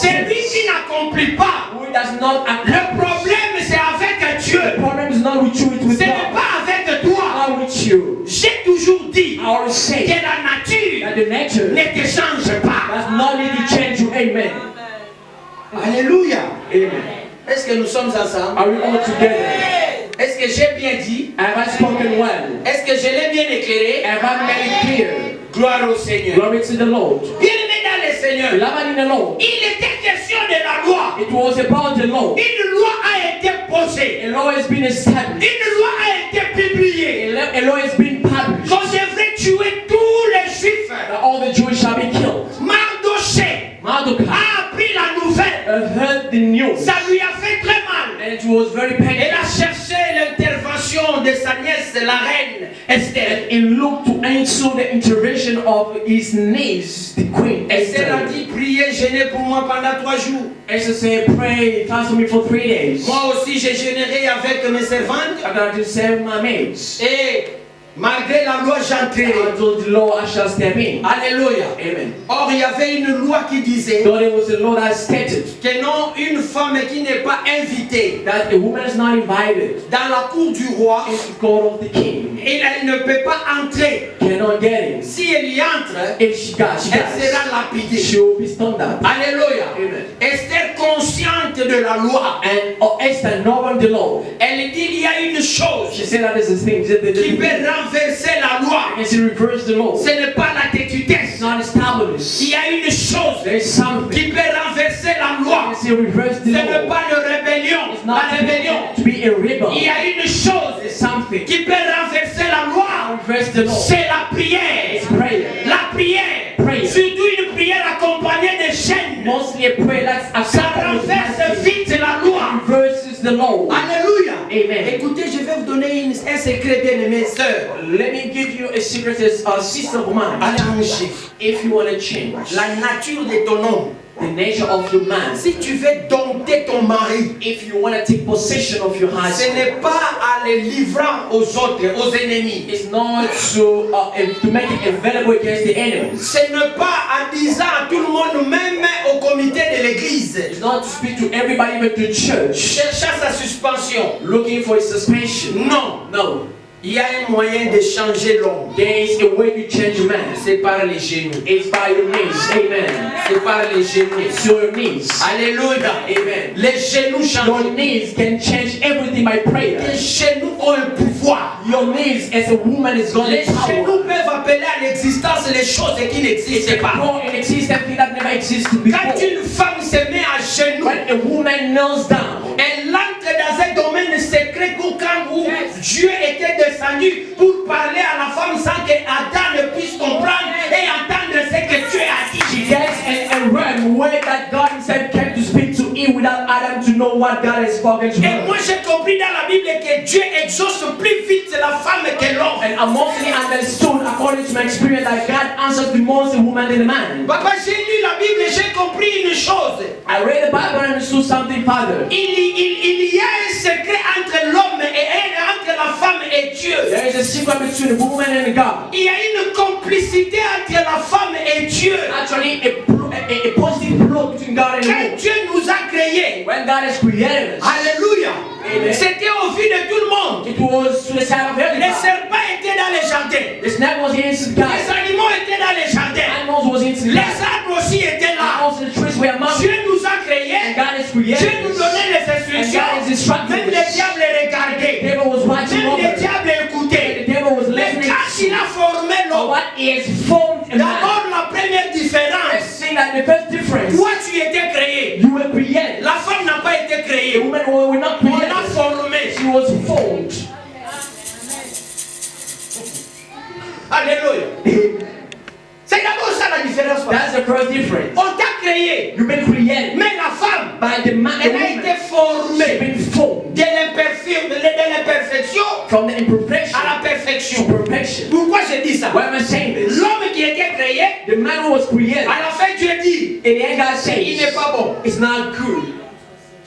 celui qui n'accomplit pas.
who does not
Le
accomplish.
problème, c'est avec Dieu.
The problem is not with you, it's with
Ce n'est
God.
pas avec toi.
Not with you.
J'ai toujours dit
I always say
que la nature
that the nature
ne te change pas.
does not need to change you. Amen.
Alléluia.
Amen.
Est-ce que nous sommes ensemble?
Are we all together?
Est-ce que j'ai bien dit?
Have I spoken well?
Est-ce que je l'ai bien éclairé?
Have I made it clear?
Gloire au Seigneur.
Glory to the Lord.
Bien-aimé dans le Seigneur,
Beloved in the Lord,
il était question de la loi.
it was about the law.
Une loi a été posée.
A law has been established.
Une loi a été publiée.
A law has been published.
Qu'on devrait tuer tous les Juifs.
That all the Jews shall be killed.
Mardoché
Mordecai
a appris la nouvelle.
heard the news.
Ça lui a fait très mal.
And it was very
Elle a
painful.
cherché l'intervention de sa nièce, la reine Esther.
And he looked to answer the intervention of his niece, the queen
Esther a
Esther.
dit, priez, jeûnez pour moi pendant 3 jours.
Esther said, pray, fast for me for 3 days.
Moi aussi, je jeûnerai avec mes servantes.
I'm going to serve my maids.
Et malgré la loi, j'entrerai.
Until the law I shall step in.
Alléluia.
Amen.
Or, il y avait une loi qui disait
Though there was a law that stated
que non, une femme qui n'est pas invitée
that a woman is not invited
dans la cour du roi,
into the court of the king,
et elle ne peut pas entrer.
cannot get in.
Si elle y entre,
If she
elle sera
does,
lapidée.
she will be stoned up.
Alléluia.
Amen.
Esther, consciente de la loi,
And Esther, knowing the law,
elle dit il y a une chose
she said that there's a thing
qui peut renverser la loi.
and she reversed the law.
Ce n'est pas la
It's
tétutesse.
not
Il
stubbornness.
y a une chose
There is something.
qui peut renverser la loi.
And she reversed
Ce
the
n'est
law.
pas la rébellion.
It's
La
not
rébellion.
to be a rebel.
Il y a une chose
There's something.
qui peut renverser la loi.
Reverse the law.
C'est la prière.
It's prayer.
La prière.
Prayer.
Surtout une prière accompagnée de chaînes.
Mostly a prayer that's
Ça renverse vite la loi.
reverses the law.
Alléluia.
Amen.
Écoutez, je vais vous donner un secret, bien aimé sœur.
Let me give you a secret as a sister of mine.
Allongez
If you want to change
la nature de ton homme.
the nature of your man,
Si tu veux dompter ton mari,
if you want to take possession of your
ce
husband,
n'est pas en le livrant aux autres, aux ennemis.
it's not to make it available against the enemies.
Ce n'est pas en disant à tout le monde, même au comité de l'église,
It's not to speak to everybody even to church,
cherchant sa suspension.
looking for a suspension.
Non,
No,
il y a un moyen de changer l'homme.
there is a way to change a man.
C'est par les genoux.
It's by your knees. Amen.
C'est par les genoux.
It's your knees.
Alléluia.
Amen.
Les genoux
Your
changent.
knees can change everything by prayer.
Les genoux ont un pouvoir.
Your knees as a woman is going
Les
to power.
genoux peuvent appeler à l'existence les choses qui n'existent pas.
Brought in existence thing that never existed
Quand
before.
une femme se met à genoux,
When a woman kneels down,
elle entre dans un domaine secret où Dieu était descendu pour parler à la femme sans que Adam ne puisse comprendre et entendre ce que Dieu a dit.
she gets in a realm where that God himself came to speak to Eve without Adam to know what God has spoken to
Et
her.
moi j'ai compris dans la Bible que Dieu exauce plus vite la femme que l'homme.
And I mostly understood, according to my experience, that God answers the most a woman than a man.
Papa, j'ai lu la Bible et j'ai compris une chose.
I read the Bible and understood something further.
Il y a un secret entre l'homme et entre la femme et Dieu.
There is a secret between the woman and God.
Il y a une complicité entre la femme et Dieu.
Actually, a positive flow between God and the
Quand
woman.
Dieu nous a créés,
When God has created us,
alléluia,
Amen.
c'était au vu de tout le monde.
it was to the side of
Les
everybody.
serpents étaient dans les jardins.
The snake was against
Les
God.
animaux étaient dans les jardins.
Animals was into
Les
God.
arbres aussi étaient là.
Animals and the trees were among
Dieu
them.
nous a
And
créés.
God has
Dieu
created
nous
us.
donnait les
And God has
instructions.
instructed
Même les
us.
diables regardaient.
The devil was watching
Même les
over.
diables
The
écoutaient.
devil was
Mais
listening.
quand il a formé
But
l'homme,
what is formed a man?
d'abord la première
Let's
différence,
see that the first difference.
toi tu étais créé.
You were created.
La femme n'a pas été
The
créée.
woman were not
On l'a
created.
formée.
She was formed.
Alléluia. C'est d'abord ça la différence. papa.
That's the first difference.
On t'a créé.
You've been created
Mais la femme,
by the man. The
elle a été
woman. She's
formée
been formed
de l'imperfection
from the imperfection
à la
to
perfection.
perfection.
Pourquoi je dis ça?
Why am I saying this?
L'homme qui était créé,
The man who was created,
à la fin Dieu dit,
in the end God
il n'est
says,
pas bon.
it's not good.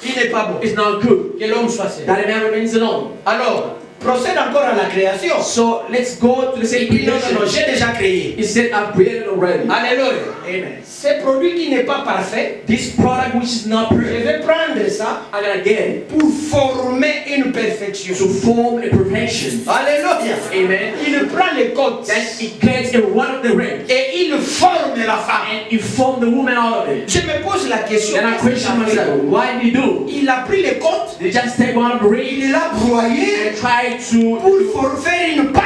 Il n'est pas bon.
It's not good
Que l'homme soit seul.
that a man remains alone.
Alors, procède encore à la création.
So let's go to the same
Il dit non, non, non,
creation.
j'ai déjà créé.
He said, I've created already.
Alléluia.
Amen.
Ce produit qui n'est pas parfait,
This product which is not
je
perfect,
vais prendre ça
I'm gonna get it
pour former une perfection.
to form a perfection.
Alléluia.
Amen.
Il prend les côtes
Then it gets in one of the rings
et il forme la femme.
and he formed the woman out of it.
Je me pose la question.
Then I
qu'est-ce qu'il
question
a fait?
myself, why did he do?
Il a pris les côtes,
They just take one of the rings
il l'a broyé
and try to
pour faire une pâte.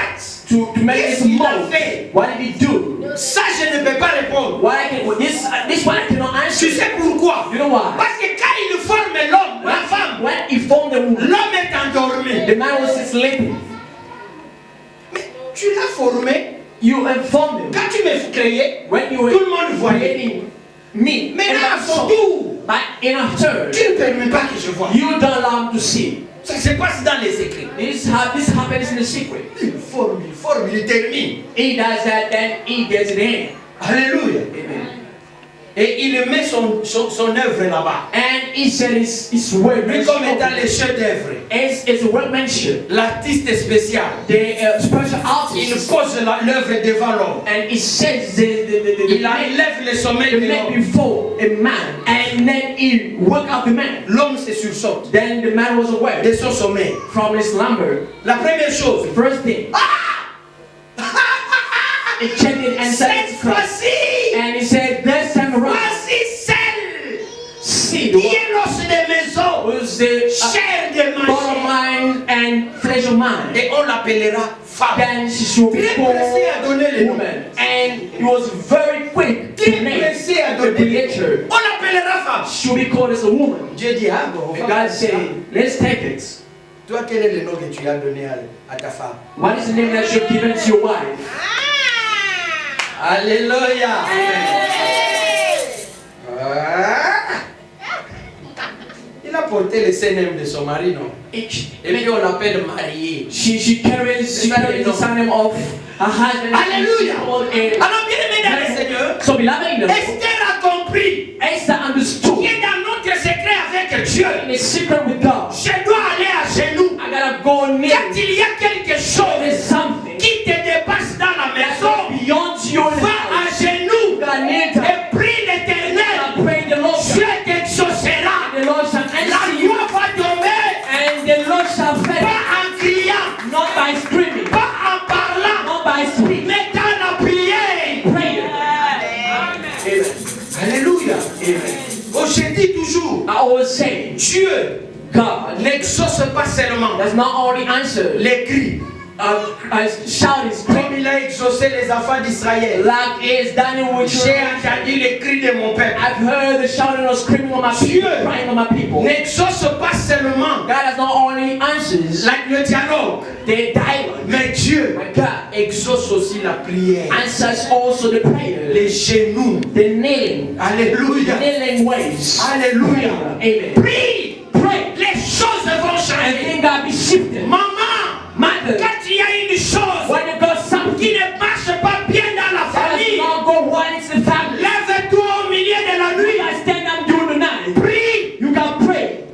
make
Qu'est-ce
this
qu'il a
mold.
fait?
What did he do?
Ça, je ne peux pas répondre.
Why can this one I cannot answer?
Tu sais pourquoi?
You know why?
Parce que quand il forme l'homme, la femme,
When he formed the woman,
l'homme est endormi.
the man was sleeping.
Mais tu l'as formé.
You informed him
Quand tu m'as créé,
when you
tout
were
le monde voyait.
creating me.
Maintenant,
Everybody
son
saw.
tour.
But in a church,
tu ne permets pas que je vois.
you don't allow them to see.
Ça se passe dans les secrets.
This happens in the secret.
Il forme, il termine.
He does that, then he gets it in.
Alléluia.
Amen.
Et il met son œuvre là-bas.
And he said his workmanship.
Lui comme étant le chef d'œuvre.
It's a workmanship.
L'artiste spécial.
The special
Il
artist.
pose l'œuvre devant l'homme.
And he says the
Il lève le sommet de
man
l'homme.
before a man. And then he work out the man.
L'homme se sursaute
Then the man was aware
de son sommet.
from his slumber.
La première chose.
First thing. He checked it and said,
Cette fois-ci,
and he said, this time around,
voici celle
see
qui est l'os des maisons,
was the
chair de ma
bone of
chair.
mine and flesh of mine.
Et on l'appellera femme.
Then she should be
Très
called
pressé à donner les noms.
woman. And he was very quick to
Très
name
pressé à
the
donner les noms.
creature.
On l'appellera femme.
Should be called as a woman.
Dieu dit, ah bon, on
And
va
God
faire ça.
said, let's take it.
Toi, quel est le nom que tu as donné à ta femme?
What is the name that you've given to your wife?
Alléluia. Ah. Il a porté le Saint-Nom de son mari, non? Et puis on l'appelle marié.
She carries the surname of her husband.
Alléluia.
And
Alors, bien aimé dans le Seigneur,
so beloved in the Lord,
Esther a compris
Esther understood
qui est dans notre secret avec Dieu.
in a secret with God.
Je dois aller à genoux.
I gotta go near.
Quand il y a quelque chose
There's something
qui te dépasse dans la maison,
beyond your
va à genoux
God near
et prie l'Éternel.
pray the Lord.
Dieu t'exaucera.
The Lord shall
La
answer you,
loi va tomber,
and the Lord shall
pas
fail.
en criant,
Not by screaming,
pas en parlant,
not by speaking.
mais dans la prière.
Prayer. Amen.
Alléluia.
Amen.
Oh, je dis toujours,
I always say,
Dieu
God
n'exauce pas seulement
does not only answer
les cris,
shout is
comme
great,
il a exaucé les enfants d'Israël.
like is done with
J'ai
you.
entendu les cris de mon peuple.
I've heard the shouting or screaming of my
Dieu
people, crying of my people.
n'exauce pas seulement
God has not only answers
le dialogue,
the dialogue,
mais Dieu
but God
exauce aussi la prière,
answers also the prayer,
les genoux.
the kneeling,
Alléluia.
kneeling ways.
Alléluia.
Amen.
Prie.
Pray.
Les choses vont
And
changer.
then God be shifted.
Maman,
Mother,
quand il y a une chose
when you got something
qui ne marche pas bien dans la
that does
famille,
not go well into the family,
lève-toi au milieu de la
you
nuit.
can stand up during the night.
Prie.
You can pray.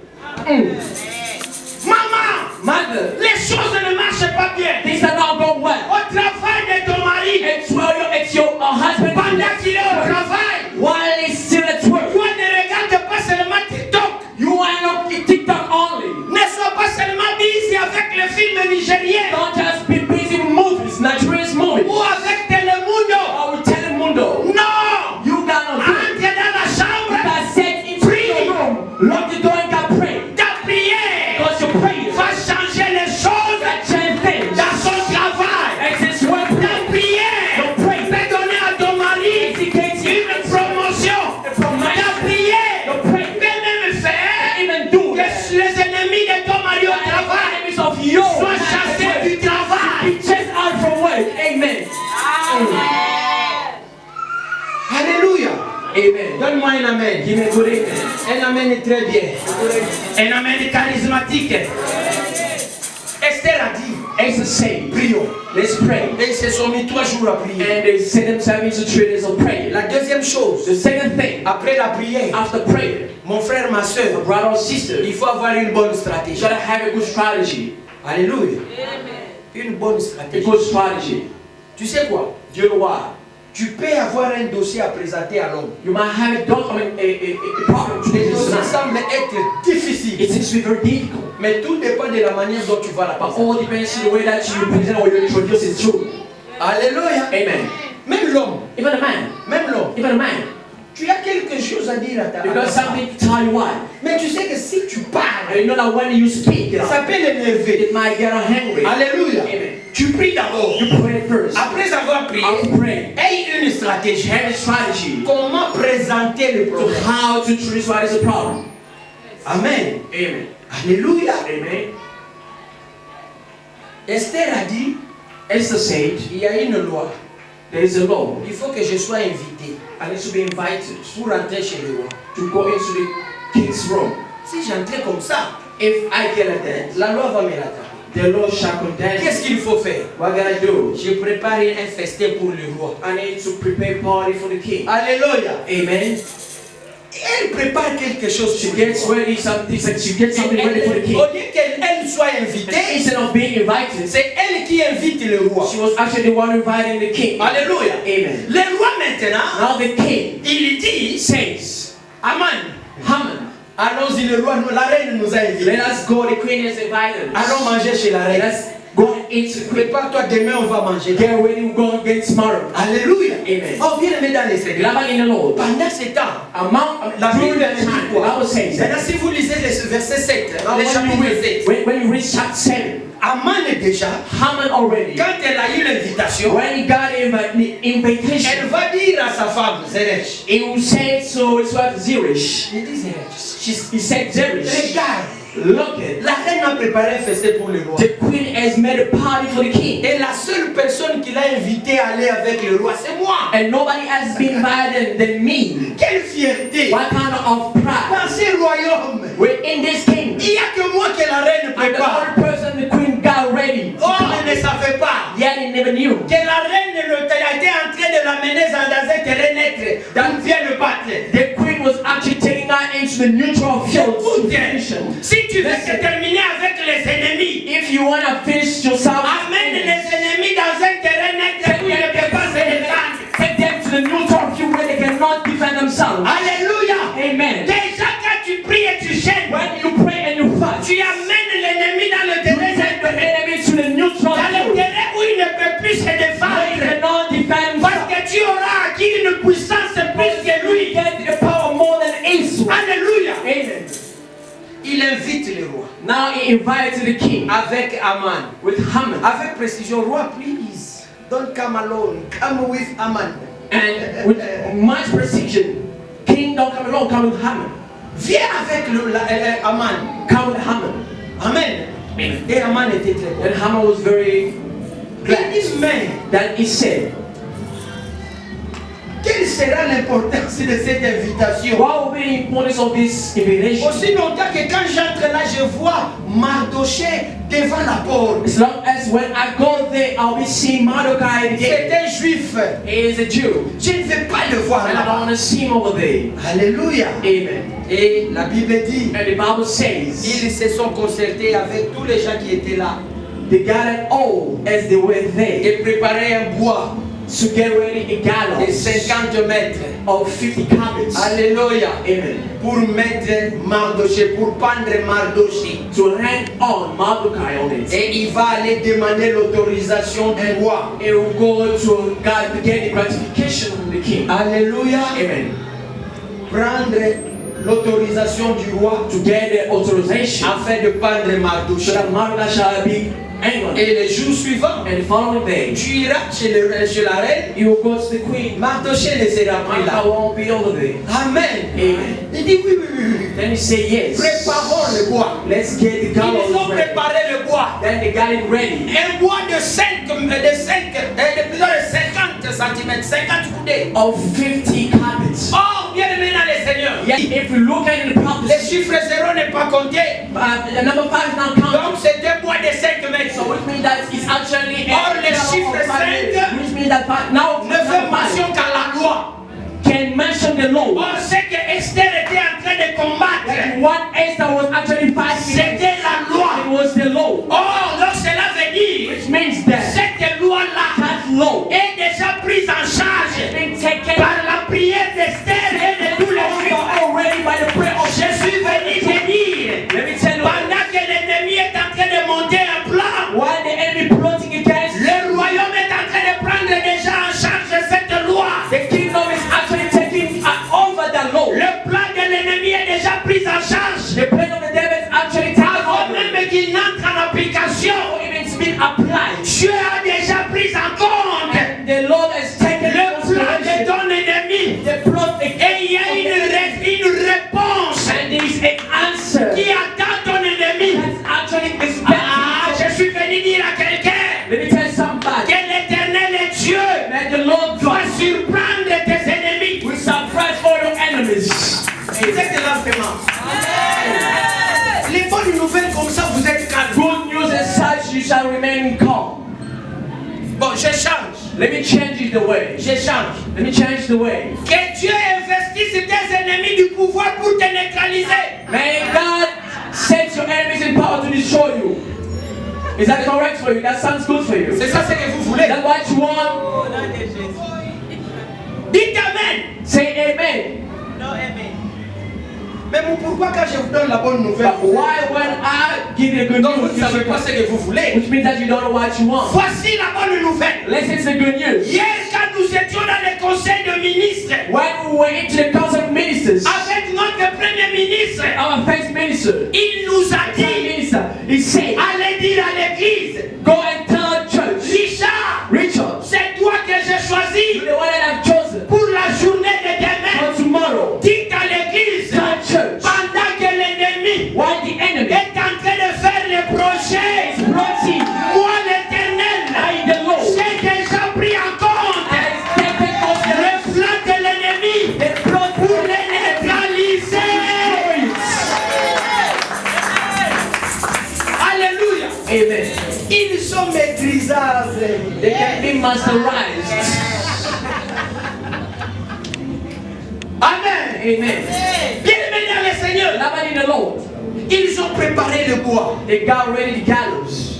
Maman,
Mother,
les choses ne marchent pas bien.
things are not going well.
Au travail de ton mari,
It's your husband.
pendant qu'il est au travail,
While he's still at work,
toi ne regarde pas seulement TikTok.
you are not in TikTok only.
Ne sois pas seulement busy avec les films nigériens
Don't just be busy with movies, Nigerian movies,
ou avec Telemundo.
or with Telemundo.
Non!
You cannot do it.
Entre dans la
You
chambre,
can sit into your room, lock the door and can pray.
ta prière
Because your prayer
va changer les choses
can change things.
dans son travail.
It's his work.
Ta prière
Your prayer
peut donner à ton mari
indicates
une promotion.
a promotion.
Ta prière
Your prayer
peut même faire
even do
que
that.
les ennemis de ton mari au
The
travail
enemies of your
soient chassés du travail.
be chased out from work. Amen.
Alléluia.
Amen.
Donne-moi un amen.
Give me a good amen.
Un amen très bien. Un amen charismatique. Esther a dit,
Esther said,
prions.
let's pray.
Et ils se sont mis 3 jours à prier.
And they set themselves into 3 days of prayer.
La deuxième chose,
The second thing,
après la prière,
after prayer,
mon frère, ma soeur,
brother or sister,
il faut avoir une bonne
you
stratégie.
gotta have a good strategy.
Alléluia. Une bonne
A
stratégie.
good strategy.
Tu sais quoi?
Do you know why?
Tu peux avoir un dossier à présenter à l'homme.
You might have a problem to
Le
this
dossier
man.
semble être difficile.
It seems to be very difficult.
Mais tout dépend de la manière dont tu vas la
But
passer.
all depends on the way that you present or you introduce it through.
Alléluia.
Amen.
Même l'homme,
Even a man,
même l'homme.
even a man,
Tu as quelque chose à dire à ta
you got
femme.
something to tell you why.
Mais tu sais que si tu parles,
And you know that when you speak,
ça peut l'énerver.
it might get her angry.
Alléluia.
Amen.
Tu pries d'abord.
You pray first.
Après avoir prié,
After praying,
aie une stratégie.
have a strategy
Comment présenter le
to
problème.
how to introduce what is the problem.
Amen.
Amen.
Alléluia.
Amen.
Esther a dit,
Esther said,
il y a une loi.
there is a law.
Il faut que je sois invité.
I need to be invited
pour rentrer chez le roi.
to go into the king's room.
Si j'entrais comme ça,
If I get like that,
la loi va me rattraper.
the Lord shall condemn
Qu'est-ce
me.
qu'il faut faire?
What can I do?
Je prépare un festin pour le roi.
I need to prepare party for the king.
Alléluia.
Amen.
Elle prépare quelque chose
She
pour le
gets
roi.
ready something. She gets something ready for the king.
Au lieu qu'elle soit
And
invitée,
instead of being invited,
c'est elle qui invite le roi.
she was actually the one inviting the king.
Alléluia.
Amen.
Le roi maintenant,
Now the king
il dit,
says,
Aman,
Haman,
allons-y, le roi, la reine nous a
let
invités.
us go. The queen has invited us.
Allons manger chez la
Let
reine.
us go and eat the queen.
Prépare-toi, demain on va manger.
Get ready, we're going again tomorrow.
Alléluia.
Amen.
Oh, bien aimé dans les Seigneurs.
Beloved in the Lord,
Pendant ce temps, la
during
Bible
that
dit
time, the
quoi?
Bible says that
Maintenant, si vous lisez le verset 7, le chapitre 7,
when you read chapter 7,
Aman déjà,
Haman already,
quand elle a eu l'invitation,
when he got the invitation,
elle va dire à sa femme, Zeresh,
he will say to his wife Zeresh,
il dit Zeresh,
he said, Zeresh,
regarde,
look at,
la reine a préparé un festin pour le roi.
the queen has made a party for the king.
Et la seule personne qui l'a invité à aller avec le roi, c'est moi.
And nobody has been invited than me.
Quelle fierté!
What kind of pride?
Dans ce royaume,
We're in this kingdom.
il n'y a que moi que la reine
I'm the
prépare.
only person the queen got ready.
Oh, elle ne savait pas
Yet he never knew.
que la reine était en train de l'amener dans un terrain neutre, dans vient le battre.
The queen was actually taking her into the neutral field to finish him.
Si tu veux te terminer avec les ennemis,
If you want to finish yourself,
amène les ennemis dans un terrain neutre où ils ne peuvent pas se défendre.
take them to the neutral field where they cannot defend themselves.
Alléluia.
Amen.
Déjà quand tu pries et tu gênes,
When you pray and you fast,
tu amènes l'ennemi dans le
you
terrain
take the
neutre.
enemy to the neutral
Dans le
field
terrain où il ne peut plus se
where he
défendre.
cannot defend
Parce
himself.
que tu auras acquis une puissance plus que lui.
Get the power more than Esau.
Alléluia.
Amen.
Il invite le roi
Now he invited the king
avec Aman.
with Haman.
Avec précision, roi, please, don't come alone. Come with Aman.
And with much precision, king don't come alone, come with Haman.
Viens avec Aman.
Come with Haman.
Amen. Et Aman était très bon.
And Haman was very
Il
glad.
dit, mais
Then he said,
quelle sera l'importance de cette invitation?
what will be the importance of this invitation?
Aussi longtemps que quand j'entre là, je vois Mardoché devant la porte.
As long as when I go there, I'll be seeing Mordecai
C'est
again.
un juif.
He is a Jew.
Je ne vais pas le voir
And I don't
là-bas.
want to see him over there.
Alléluia.
Amen.
Et la Bible dit,
And the Bible says,
ils se sont concertés avec tous les gens qui étaient là
they gathered all as they were there
et préparaient un bois
to get ready a
de
gallows
50 mètres.
of 50 cubits.
Alléluia.
Amen.
Pour mettre Mardoché, pour pendre Mardoché.
To hang on Mordecai on it.
Et il va aller demander l'autorisation du roi.
It will go to God to get the gratification from the king.
Alléluia.
Amen.
Prendre l'autorisation du roi
To get the authorization
afin de pendre
so
Mardoché.
that Mordecai shall be hanged.
Et le jour suivant,
And the following day,
tu iras chez la reine.
you will go to the queen.
Mardoché ne sera plus
Mordecai
là.
won't be over there.
Amen.
Amen.
Il dit oui, oui, oui, oui.
Then he said yes.
Préparons le bois.
Let's get the
Ils
gallows
ont
ready.
préparé le bois.
Then they got it ready.
Un bois de plusieurs de 50 cm, 50 coudées.
Of 50 cubits.
Oh, bien aimé dans les seigneurs.
Yeah, if you look at the
Les
prophecy,
chiffres zéro n'est pas compté.
the number 5 is not counted.
Donc c'est un bois de 5 mètres.
So which means that it's actually
Or le
gallows
chiffre
of 5
5
meters, which means that now
Ne fait
number
mention
5
qu'à la loi.
can mention the law.
On sait que Esther était en train de combattre.
That what Esther was actually fighting against,
C'était la loi.
it was the law.
Oh, donc cela veut dire
Which means that
cette loi-là
that law
est déjà prise en charge
has been taken
par la prière d'Esther et de tous les juifs.
already by the prayer of
Je suis venu te dire,
Let me tell you,
pendant que l'ennemi est en train de monter un plan,
while the enemy plotting against
le royaume est en train de prendre déjà en charge cette loi.
the kingdom is actually taking over the law.
Le plan de l'ennemi est déjà pris en charge.
The plan of the devil is actually taken enemies.
Vous êtes là vraiment. Les bonnes nouvelles comme ça, vous êtes calme.
Good news as such, you shall remain calm.
Bon, je change.
Let me change it the way.
Je change.
Let me change the way.
Que Dieu investisse tes ennemis du pouvoir pour te neutraliser.
May God set your enemies in power to destroy you. Is that correct for you? That sounds good for you.
C'est ça ce que vous
Is
voulez.
that what you want?
Dites Amen.
Say amen.
Mais pourquoi quand je vous donne la bonne nouvelle,
But why when I give you good
donc vous
news,
ne savez pas ce que vous voulez?
which means that you don't know what you want?
Voici la bonne nouvelle.
Listen to the good news.
Hier, quand nous étions dans le conseil de ministres,
When we went into the council of ministers,
avec notre premier ministre,
our first minister,
il nous a
prime
dit,
minister, he said,
allez dire à l'église,
go and tell the church,
Richard,
Richard,
c'est toi que j'ai
you're
choisi
the one that I've chosen
pour la journée de demain.
for tomorrow.
Dites à l'église,
Tell the church,
pendant que l'ennemi
why the enemy
est en train de faire les projets,
is plotting,
moi l'éternel,
I the Lord,
j'ai déjà pris en compte
has taken consideration
le plan de l'ennemi
the plot
pour les neutraliser. Alléluia.
Amen.
Ils sont maîtrisables.
They can be masterized.
Amen.
Amen.
Bien-aimés dans le Seigneur,
Beloved in the Lord,
ils ont préparé le bois.
they got ready the gallows.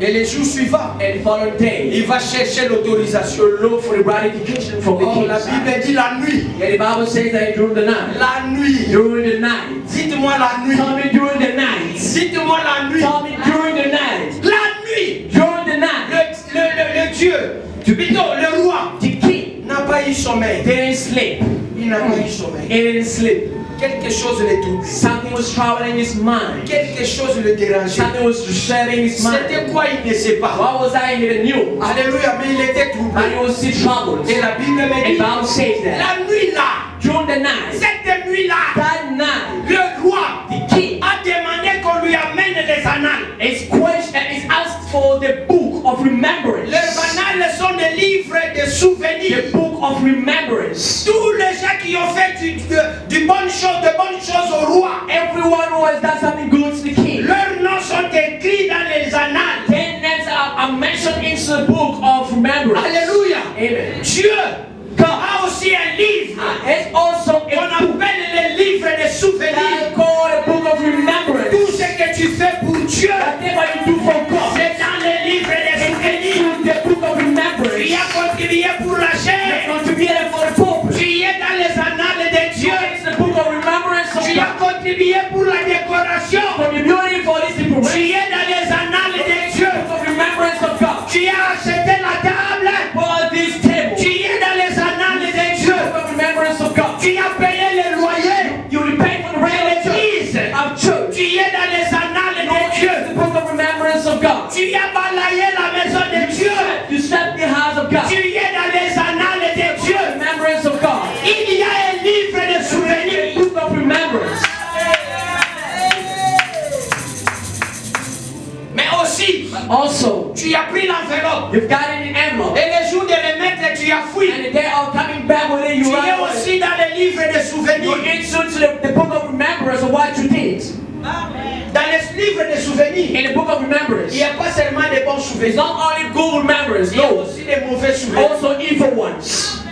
Et les jours suivants,
And the following day,
il va chercher l'autorisation.
to look for the ratification from the
Oh,
king.
la Bible dit la nuit.
Yeah, the Bible says that during the night.
La nuit.
During the night.
Dites-moi la nuit.
Tell me during the night.
Dites-moi la nuit.
Tell me during the night.
La nuit.
During the night.
Le Dieu, plutôt le roi,
The king
n'a pas eu sommeil.
didn't sleep.
Il n'a pas eu sommeil.
He didn't sleep.
Quelque chose le troublait.
Something was troubling his mind.
Quelque chose le dérangeait.
Something was disturbing his
C'était
mind.
quoi, il ne sait pas.
What was I even knew?
Alléluia, mais il était
And
troublé.
he was still troubled.
Et la Bible me
And
dit,
the Bible says that
la nuit là,
during the night,
cette nuit là,
that night,
le roi
the king
a demandé qu'on lui amène les annales.
is questioned and is asked for the book of remembrance.
Les annales sont des livres de souvenirs.
The book of remembrance.
Tous les gens qui ont fait de bonnes choses au roi,
Everyone who has done something good to the king,
leurs noms sont écrits dans les annales.
their names are mentioned into the book of remembrance.
Alléluia.
Amen.
Dieu a aussi un livre
It's also
qu'on
a book
appelle le livre des souvenirs.
that is called a book of remembrance.
Tout ce que tu fais pour Dieu,
Whatever you do for God,
c'est dans le livre des souvenirs.
it's the book of
Tu
remembrance.
as contribué pour la chair.
Contributed for the purpose.
Tu es dans les annales de Dieu.
It's the book of remembrance of
Tu as
God.
contribué pour la décoration.
Contributing for this
Tu
information.
es dans les annales de Dieu.
Book of remembrance of God.
Tu as acheté la table.
For this table.
Tu es dans les annales de Dieu.
Book of remembrance of God.
Tu as payé le loyer
You repay for the
de
rent
l'église.
of church.
Tu es dans les annales de Dieu.
The book of remembrance of God.
Tu as balayé la maison de Dieu.
You set the house of God.
Tu es dans les annales de Dieu.
Remembrance of God.
Il y a un livre de
The
souvenirs.
book of remembrance.
Mais aussi,
Also,
tu as pris l'enveloppe.
you've got it in envelope.
Et le jour de le mettre, tu as fouillé.
And they are coming back with it.
Tu
You
es
are
aussi dans le livre de
you
souvenirs.
into the book of remembrance of what you did.
Dans le livre de souvenirs,
In the book of remembrance,
il n'y a pas seulement des bons
it's
souvenirs.
not only good remembrance,
Il y a
no,
aussi des mauvais souvenirs.
also evil ones.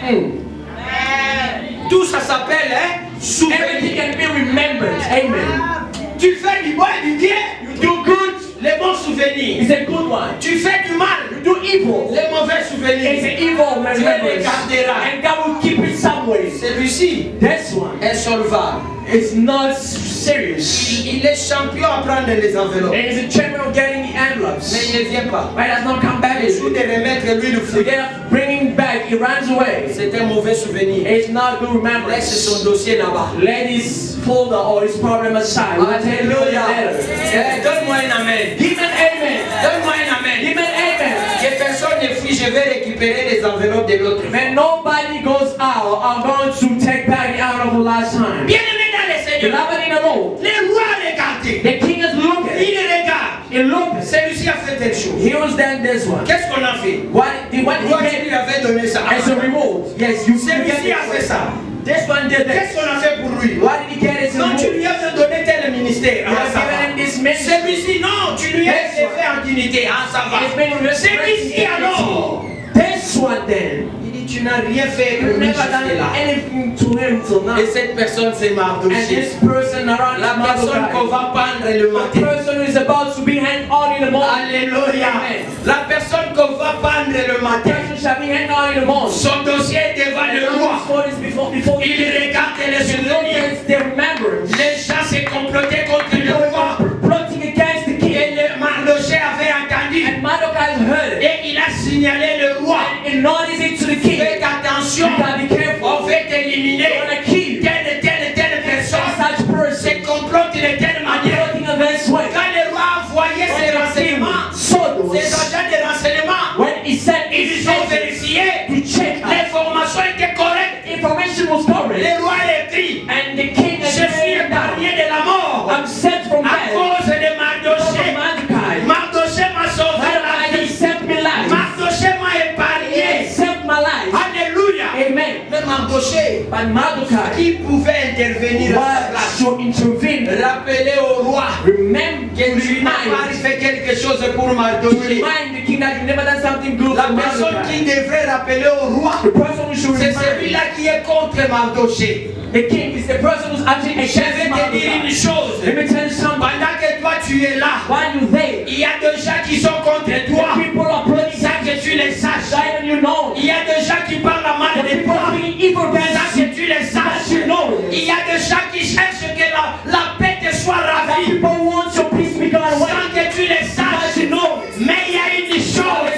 Tout ça s'appelle
Everything
souvenirs.
can be remembered. Amen.
Tu fais du bon et du bien,
You do good,
les bons souvenirs.
it's a good one.
Tu fais du mal,
You do evil,
les mauvais
it's
souvenirs.
an evil
Dieu les
remembrance.
gardera.
And God will keep it some way.
Celui-ci
This one
est solvable.
is not serious.
Il est champion à prendre les enveloppes.
And he's a champion of getting the
Mais
envelopes.
il ne vient pas.
But it does not come back.
Le jour de remettre, lui le
To
fouille.
get bringing back, he runs away.
C'est un mauvais souvenir.
It's not good
Laisse
remembrance.
son dossier là-bas.
Let his folder or his problem aside. We'll take it
Alléluia.
later.
Donne-moi un amen.
Give an amen.
Donne-moi un amen.
Give an amen.
Que personne ne fuit, je vais récupérer les enveloppes de l'autre.
When nobody goes out, I'm going to take back the out of the last time.
Bien-aimé dans le Seigneur,
Beloved in the Lord,
le roi a regardé.
the king is looking.
Il regarde.
He looked.
Celui-ci a fait telle chose.
He was then this one.
Qu'est-ce qu'on a fait?
What he
Toi, tu
gave
lui avais donné ça.
as a reward. Yes, you
Celui-ci
get
a fait
it.
ça.
This one did
Qu'est-ce
this.
qu'on a fait pour lui?
Why did he get his
Non, tu
reward?
lui as donné tel ministère.
You
Ah,
have
ça
given
va.
him this ministry.
Celui-ci, non, tu lui as
This one.
fait en dignité. Ah, ça va.
He's been
Celui-ci, alors.
This one then.
Il dit, tu n'as rien fait
You
pour lui
never done
jusque-là.
anything to him till now.
Et cette personne, c'est
And
Mardoché.
this person around
La personne qu'on va pendre le
the
matin.
person who is about to be hanged on in the morning.
Alléluia.
Amen.
La personne qu'on va pendre le
The
matin.
person shall be hanged on in the morning.
Son dossier est devant le roi.
Before
Il regarde les souvenirs.
the remembrance.
Les gens s'est comploté contre le roi.
Plotting against the king.
Et le Mardoché avait entendu.
And Mordecai heard it.
Et il a signalé le roi.
And noticed it to the king.
Faites attention.
You gotta be careful.
On va t'éliminer.
You're gonna kill
Telle personne.
such person.
C'est complote de telle manière.
Plotting against what?
Quand le roi a envoyé ses renseignements, ses agents de renseignement,
When he sent
ils ont vérifié.
to check out,
L'information était correcte.
information was correct.
Le roi a écrit.
And the king
Je suis
had
épargné de la mort
I'm set from
à
death.
cause de Mardoché.
Mordecai.
Mardoché m'a sauvé la
Mordecai
vie.
saved me life.
Mardoché m'a épargné.
Saved my life.
Alléluia.
Amen.
Mais Mardoché,
But Mordecai
qui pouvait intervenir à sa
was
place,
to intervene.
rappeler au roi
Remember,
que tu n'as pas fait quelque chose pour Mardoché.
remind the king that you never done something good
La
for
personne qui
Mordecai.
devrait rappeler au roi,
The person who should
c'est
remind
celui-là qui est contre Mardoché.
the king is the person who's actually
Je vais
against
te dire une
Mordecai.
chose.
Let me tell you something.
Pendant que toi tu es là,
While you there,
il y a des gens qui sont contre toi.
the people are plotting
Sans que tu les saches.
and you know.
Il y a des gens qui parlent mal
The
de
people
toi.
are being evil
Sans
against
que
you.
tu les
That
saches.
you know.
Il y a des gens qui cherchent que la paix te soit
That
ravie.
people want your peace to be gone away.
Sans que tu les
That
saches.
you know.
Mais il y a une chose.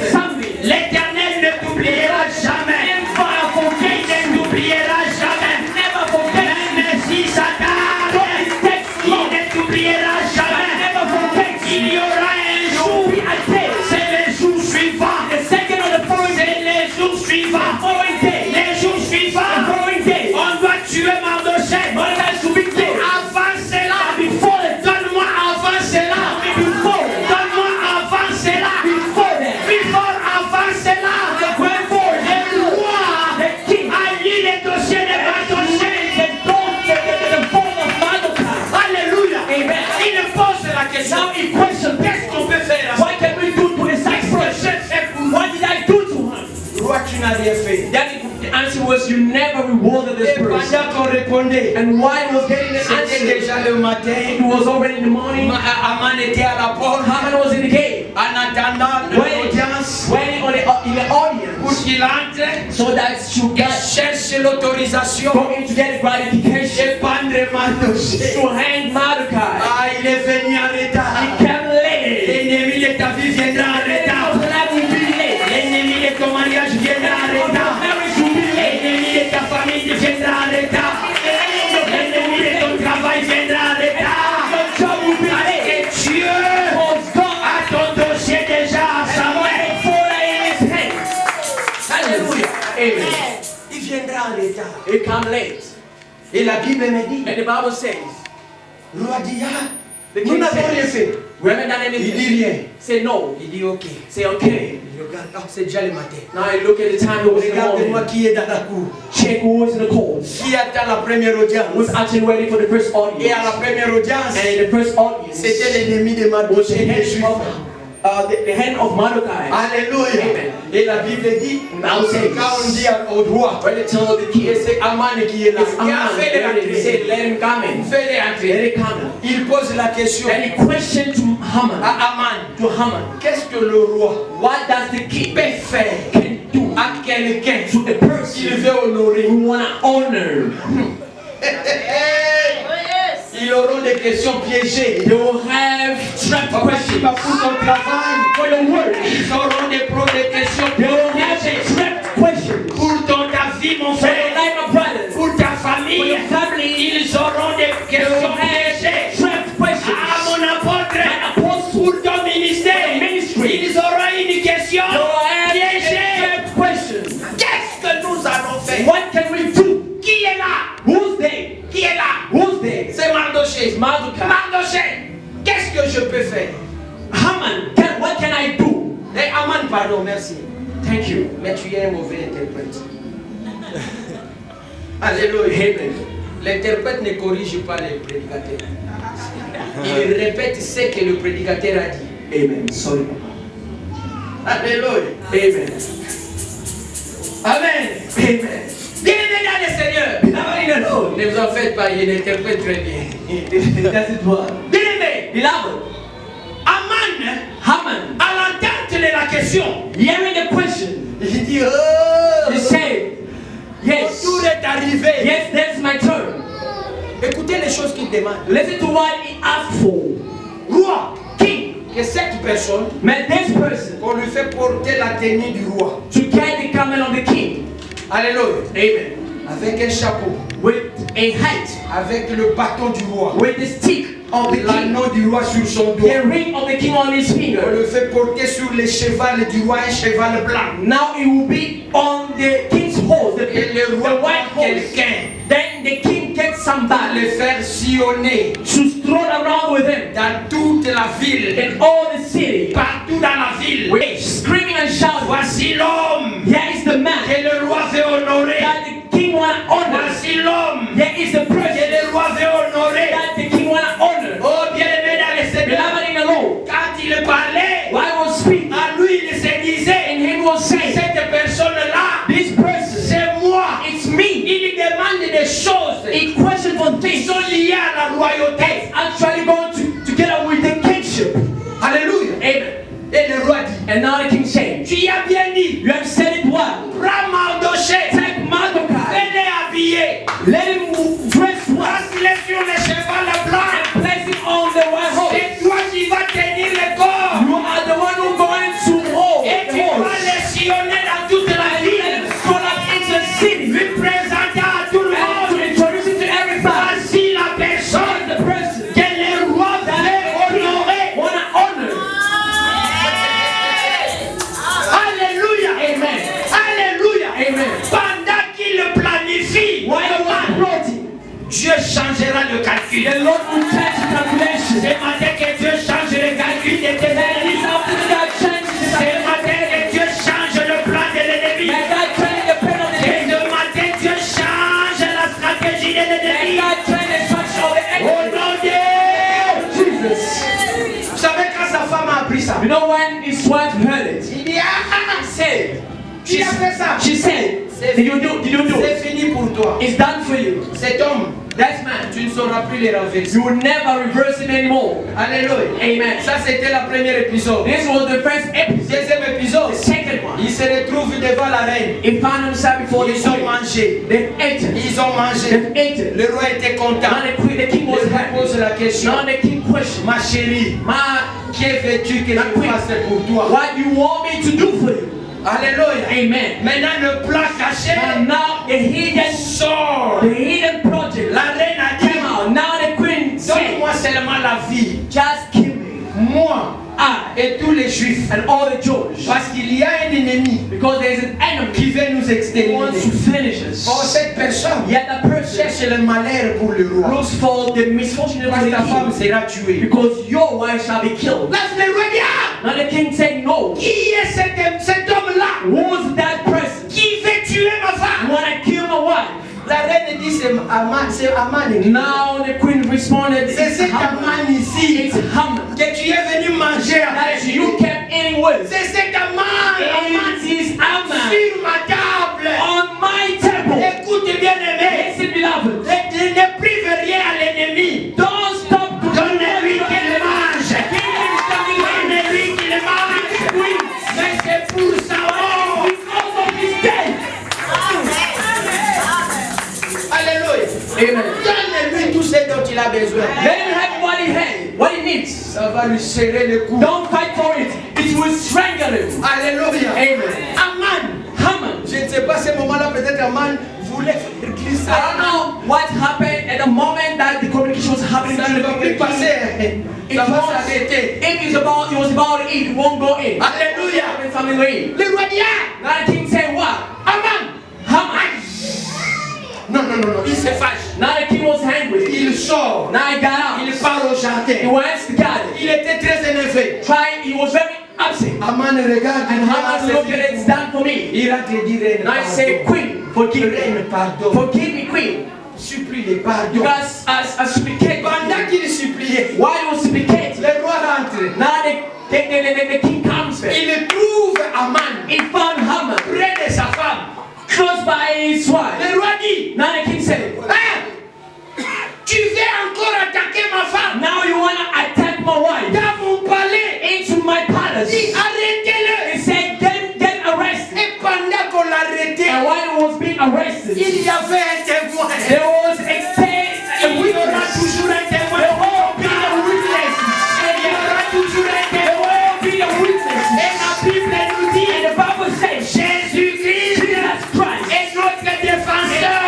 L'Éternel ne t'oubliera jamais. Il ne t'oubliera jamais.
Never forget.
Même si ça tarde, il ne t'oubliera jamais.
Never forget.
Il y aura un jour. C'est le jour suivant.
The second or the following
C'est
day.
le jour suivant.
Following day.
Les jours
The
suivants.
following day.
On doit tuer Mardoché.
Mordecai should be killed.
Avant cela.
Before them.
Donne-moi avant cela.
Before them.
Donne-moi avant cela.
Before them.
Before avant cela.
Going forward.
Le roi
The king.
a lu les dossiers de Mardoché.
The fall of Mordecai.
Alléluia.
Amen.
Il pose la question.
Now he questioned,
Qu'est-ce qu'on peut faire?
what can we do to this
Qu'est-ce que
person?
j'ai fait pour
What did I do to him?
Roi, tu n'as rien fait.
Then the answer was, you never rewarded this
Et
person.
pendant qu'on répondait,
And while he was getting the
c'était
answer,
déjà le
it
matin.
was already in the morning.
Aman était à la porte
Haman was in the gate,
en attendant l'audience
waiting in the
pour
audience,
qu'il entre
so that she
et
got
cherche l'autorisation
for him to get gratification
de pendre Mardoché.
to hang Mordecai.
Ah, il est venu en retard.
He came late.
L'ennemi de ta vie viendra en retard. L'ennemi de ton mariage viendra en retard. L'ennemi de ta famille viendra en retard. L'ennemi de ton travail viendra en retard. Parce que Dieu a ton dossier déjà à sa main. Alléluia.
Amen.
Il viendra en retard.
He come late.
Et la Bible me dit,
And the Bible says,
roi dit, ah,
the
nous
king
n'avons rien
says,
fait.
we haven't done
Il dit
anything.
rien.
Say no.
Il dit ok.
Say okay.
Il regarde, ah, c'est déjà le matin.
Now I look at the time, it was in the
Regarde-moi
morning.
qui est dans la cour.
Check who was in the court.
Qui attend la première audience.
Was actually waiting for the first
Et à
audience.
la première audience,
And in the first audience,
c'était l'ennemi de
was
Mardoché,
the
les
head
Juifs.
of the head of Mordecai.
Alléluia.
Amen.
Et la Bible dit,
Bible says,
quand on dit au roi,
when they tell the
et
king,
c'est Aman qui est là,
it's
il a
Haman,
fait
they say,
rentrer.
let him come in.
Fais-les
Let
entrer.
him come in.
Il pose la question
Then he questioned to Haman,
à Aman,
to Haman,
qu'est-ce que le roi
what does the king
peut faire
can do
à quelqu'un
to a
qu'il
person
veut honorer?
who want to honor?
Ils auront des questions piégées.
They will have trap
Pour
questions
ton travail,
for your work.
ils auront des questions
They will have
piégées.
trap questions
Pour ta vie, mon
for your
frère,
life, my brother.
pour ta
For
famille,
your family,
ils auront des
they will
questions
have
piégées.
trap
À
questions.
mon apôtre,
My apostle,
pour ton ministère,
ministry,
ils auront une question
they will have
piégée.
trap questions.
Qu'est-ce que nous allons faire?
What can we do?
Qui est là?
Who's there?
Qui est là?
Who's there?
C'est Mardoché.
Mordecai.
Mardoché, qu'est-ce que je peux faire?
Haman, what can I do?
Eh, Aman, pardon, merci.
Thank you.
Mais tu es un mauvais interprète. Alléluia.
Amen.
L'interprète ne corrige pas les prédicateurs. Il répète ce que le prédicateur a dit.
Amen. Sorry.
Alléluia.
Amen.
Amen.
Amen.
Bien-aimés dans le Seigneur.
Beloved in the Lord.
Ne vous en faites pas, il interprète très bien.
That's it. What?
Bien-aimés,
Beloved,
Aman,
Haman,
à l'entente de la question,
hearing the question,
il dit, oh,
he said,
mon
yes,
tour est arrivé.
yes, that's my turn.
Écoutez les choses qu'il demande.
Listen to what he asked for.
Roi,
King,
que cette personne,
may this person
on lui fait porter la tenue du roi.
to carry the garment of the king.
Alléluia.
Amen.
Avec un chapeau,
With a hat,
avec le bâton du roi,
with the stick of the king,
l'anneau du roi sur son doigt.
the ring of the king on his
On
finger.
le fait porter sur le cheval du roi, un cheval blanc.
Now it will be on the king's horse,
Et le
the
roi
white
prend
horse.
quelqu'un
Then the king gets
à
somebody
le faire sillonner
to stroll around with him
dans toute la ville,
in all the city,
partout dans la ville.
with screaming and shouting.
Voici l'homme
Here is the man
que le roi veut honorer.
that the king wanna honor.
Voici l'homme
Here is the
que
person
le roi veut honorer.
that the king wanna honor.
Oh bien-aimé dans le Seigneur,
Beloved in the Lord,
quand il parlait,
while he was speaking,
à lui il se disait,
and he was saying,
cette personne-là,
this person,
c'est moi.
it's me.
Il lui demande des choses
He questioned for
qui
things
sont liées à la royauté.
actually going together with the kingship.
Alléluia.
Amen.
Et le roi dit,
And now the king said,
tu y as bien dit,
you have said it well.
prends Mardochée,
Take Mordecai,
fais-le habiller,
let him dress well,
passe-le sur le cheval blanc.
and place him on the white horse.
C'est toi qui vas tenir le corps.
You are the one who's going to hold
Et
the
tu vas
horse.
le sillonner dans toute la
And let
ville.
him stroll up into the city
Lui présenter à tout le
and to
monde.
introduce it to everybody.
Voici la
Show
personne
the person
que le roi
that
veut
the king
honorer.
wanna honor.
Alléluia.
Amen.
Alléluia.
Amen.
Pendant qu'il le planifie,
While he was plotting,
Dieu changera le calcul.
the Lord will change the calculation.
C'est matin que Dieu change le calcul de tes
And
ennemis.
this afternoon God changes the
C'est
calculation.
matin que Dieu change le plan de l'ennemi.
May God change the plan of the
Et
enemy.
ce matin, Dieu change la stratégie de
May
l'ennemi.
God change the structure of the
Au
enemy.
nom de
Jesus.
Vous savez quand sa femme a appris ça,
You know when his wife heard it,
il dit
said,
tu as fait ça.
she said, did you do
C'est
it?
fini pour toi.
It's done for you.
Cet homme,
That man,
tu ne sauras plus les renverser.
you will never reverse him anymore.
Alléluia.
Amen.
Ça c'était la première épisode.
This was the first episode.
Deuxième épisode,
The second one,
il se retrouve devant la reine.
he found himself before the
Ils ont
queen.
mangé.
They ate it.
Ils ont mangé.
They ate it.
Le roi était content.
Now the king was
Le roi
happy.
pose la question.
Now the king questioned,
Ma chérie, que veux-tu que je fasse pour toi?
what do you want me to do for you?
Alléluia.
Amen.
Maintenant le plan caché
And now the
sort.
project
La reine a dit,
came out. Now the queen said,
donne-moi seulement la vie.
just kill me.
Moi
I
et tous les juifs.
and all the Jews.
Parce qu'il y a un ennemi
Because there is an enemy
qui veut nous
who wants to
exterminer.
finish us.
Or cette personne
Yet that person
cherche le malheur pour le roi.
looks for the misfortune of
Parce que ta femme
the king.
sera tuée.
Because your wife shall be killed.
Là, le roi dit, ah,
Now the king said, no.
qui est cet homme-là
Who's that person?
qui veut tuer ma
You
femme?
want to kill my wife?
La reine dit, c'est Aman.
Now the queen responded,
C'est
it's
cet
Haman.
Aman ici
It's Haman.
que tu es venu manger avec
That you kept eating with.
C'est cet Aman
It is Haman
sur ma table.
on my table.
Écoute bien aimé,
Listen, beloved.
ne prive rien à l'ennemi.
Don't stop to
Donne-lui qu'il mange. Donne-lui qu'il mange. Mais c'est pour sa mort. Alléluia.
Amen.
Donne-lui tout ce dont il a besoin.
Let him have what he has, what he needs.
Ça va lui serrer le cou.
Don't fight for it. It will strangle him.
Alléluia.
Amen.
Aman.
Haman.
Je ne sais pas ce moment-là, peut-être Aman voulait faire glisser.
I don't know what happened at the moment that the communication was happening
Ça
to
ne
the
va plus
king.
passer.
It
Ça va
was,
s'arrêter.
if it was about to eat, it won't go in.
Alléluia.
Something will eat.
Le roi dit, ah,
Now the king said what?
Aman.
Haman.
Non, non, non, non, il se fâche.
Now the king was angry.
Il sort.
Now he got out.
Il part au
He
jardin.
went to the garden.
Il était très énervé.
He was very upset.
Aman regarde.
And Haman looked at it, it's done for me.
Il a te dit,
And I say, Queen, Forgive me.
Reine, pardon.
Forgive me, Queen.
Supplie-les, pardon.
Because I supplicate.
Pendant qu'il suppliait,
While he was supplicating,
le roi rentre.
now the king comes back.
Il trouve Aman
He found Haman
près de sa femme.
close by his wife.
Le roi dit,
Now the king said,
tu veux encore attaquer ma femme
now you want to attack my wife
dans mon palais.
into my palace.
Dit, arrêtez-le.
He said, get arrested.
Et pendant qu'on l'arrêtait,
And while he was being arrested,
il y avait un témoin.
there was a
Il y aura
witness.
toujours un témoin.
There will be a witness.
Il y aura toujours un
There
témoin.
will be a witness.
Et la Bible nous dit,
And the Bible says,
Jésus-Christ
Jesus Christ
est notre défenseur,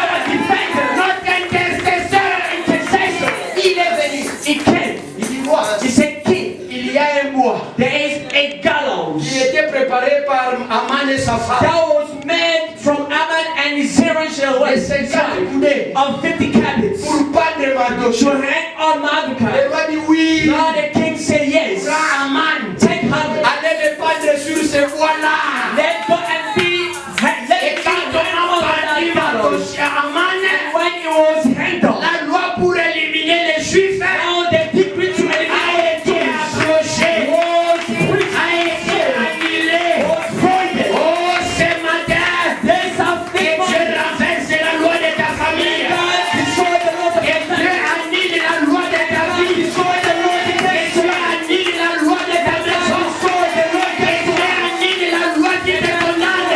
notre intercesseur.
intercessor.
Il est venu.
He came.
Il dit, moi,
He said, King,
il y a un bois
there is a gallows
qui était préparé par Aman et sa femme.
that was made from Ammon and his servants
Et 50 coudées
of 50 cubits
pour pendre Mardochée.
to hang on
Le
Mordecai.
roi dit oui.
Now the king said yes.
Prends Aman.
Take Haman.
Allez le pendre sur ce bois-là.
Let go and be. Let
Et
it
quand
go
on a pendu Mardochée à Aman,
when it was hanged on.
la loi pour éliminer les Juifs
Now the decree to
a
eliminate
été approchée,
was preached.
a été annulée.
Was voided.
Oh, ce matin,
There's a
que
big
Dieu renverse la loi de ta famille.
God destroy the Lord of
Que
the
Dieu annule la loi de ta vie.
destroy the Lord of
Que Dieu annule la loi de ta maison.
destroy the Lord
Que Dieu annule la loi qui te condamne.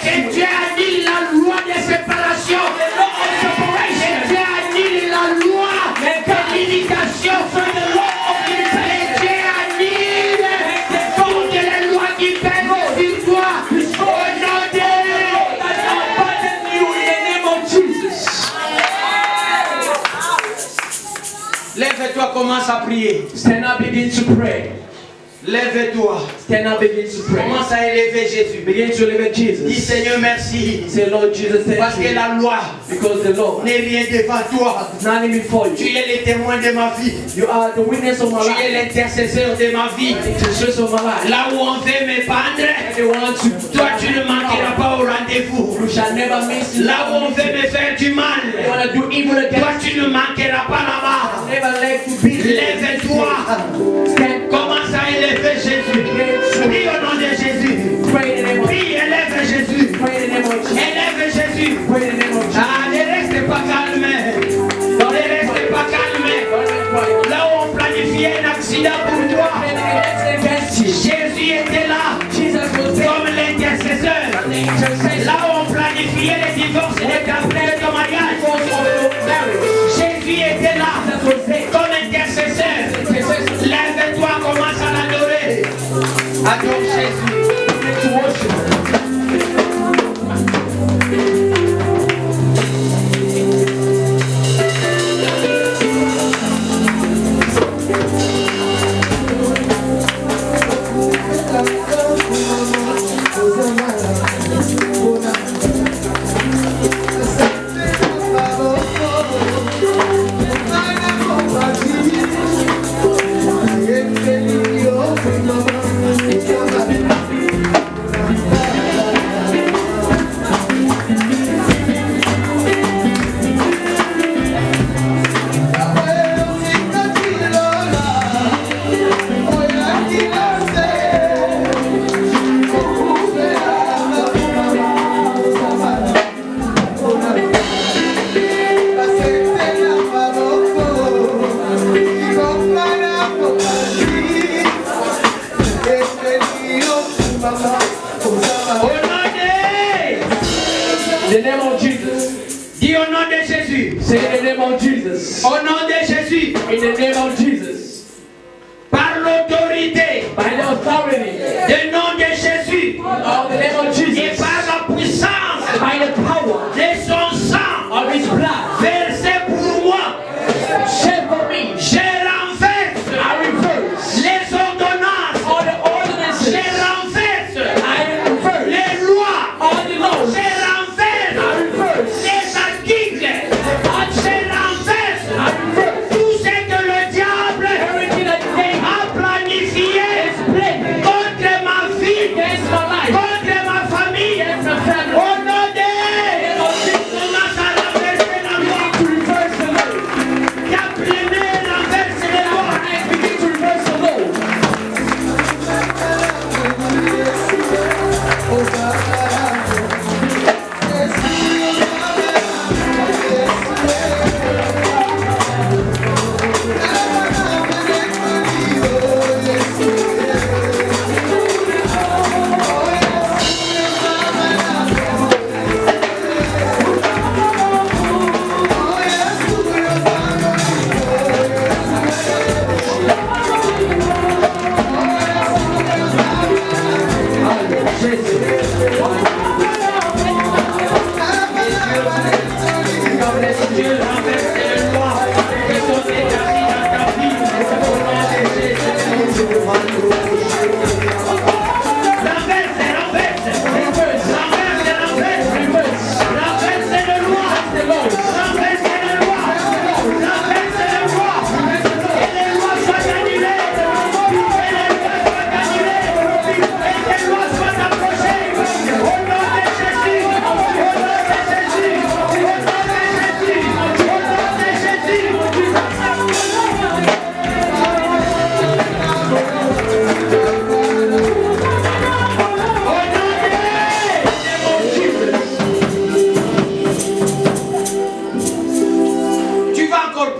Que Dieu annule la loi de séparation. Que Dieu annule la loi de limitation. Que Dieu annule toutes les lois qui pèsent sur toi. Au nom de
abandon you in the name of Jesus.
Lève-toi, commence à prier.
Stand up, begin to pray.
Lève-toi.
Stand up, begin to pray.
Commence à élever Jésus.
Begin to live with
Dis
Jesus.
Seigneur merci.
Say, Lord Jesus,
Parce
thank
que
you.
la loi
Because the Lord
n'est rien devant toi.
is not even for
Tu
you.
es le témoin de ma vie.
You are the witness of my
Tu es
life.
l'intercesseur de ma vie.
The source of my life.
Là où on veut me pendre,
They want to.
toi tu ne manqueras pas au rendez-vous.
You shall never miss it.
Là où on veut me faire du mal,
They want to do evil against
toi tu ne manqueras pas là-bas.
you. Never let to be.
Lève-toi.
Stand.
Commence à élever Jésus. Prie au nom de Jésus.
Pray in the name of.
Prie, élève Jésus.
Pray in the name of Jesus.
Élève Jésus.
Pray in the name of Jesus.
Ah, ne reste pas calme. Ne reste pas calme. Là où on planifiait un accident pour toi, Jésus était là comme l'intercesseur. Là où on planifiait le divorce de ta frère de ton mariage, Jésus était là comme intercesseur. Lève-toi, commence à l'adorer. Adore Jésus.
In the name of Jesus.
Dis au nom de Jésus.
Say in the name of Jesus.
Au nom de Jésus.
In the name of Jesus.
Par l'autorité
By the authority
du nom de Jésus
of the name of
et
Jesus.
par la puissance
By the power
de son sang
of his blood.
versé pour moi,
Shed for me.
je renverse
I reverse
les ordonnances,
all the ordinances.
je renverse
I reverse
les lois,
all the laws.
je renverse les articles, je renverse
I reverse
tout ce que le diable
everything that they
a planifié
planned
contre ma vie,
against my life.
contre ma famille.
Against my family.
Au nom de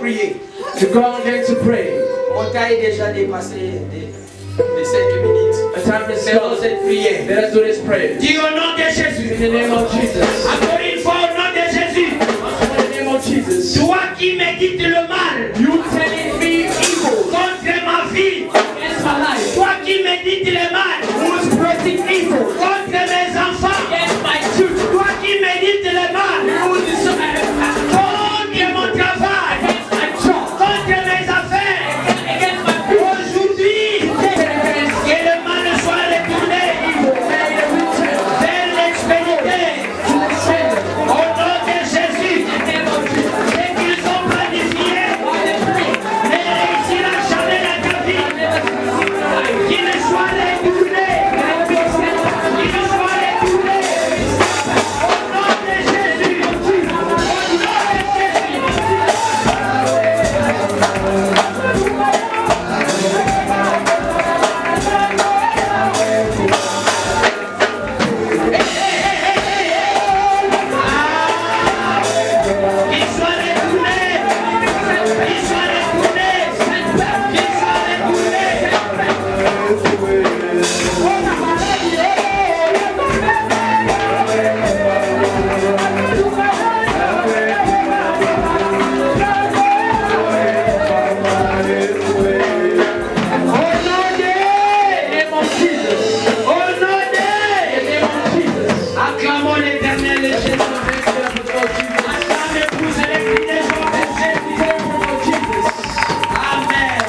prier.
to go on again to pray.
Mon temps est déjà dépassé de 5 minutes.
A time is
Faisons
gone.
cette prière.
Let us do this prayer.
Dis au nom de Jésus.
In the name of Jesus.
Encore une fois au nom de Jésus.
In the name of Jesus.
Toi qui médites le mal
You telling me evil
contre ma vie.
against my life.
Toi qui médites le mal
Who's pressing evil
contre mes enfants.
against my children?
Toi qui médites le mal
Who is
contre mon travail.
against my job?
Contre mes affaires.
Against my business?
Aujourd'hui, que le mal soit retourné vers l'expéditeur. Au nom de Jésus, ce qu'ils ont planifié ne réussira jamais dans ta vie. Qu'il soit retourné. Qu'il soit retourné. Au nom de Jésus. Au nom de Jésus. Qu'il soit retourné. Qu'il soit retourné. Qu'il soit retourné. Acclamons l'Éternel et Jésus. Acclame l'épouse et les cris des joies de Jésus. Amen.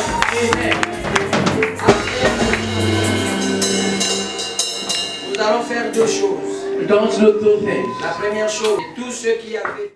Nous allons faire deux choses.
Don't do two things.
La première chose, tous ceux qui avaient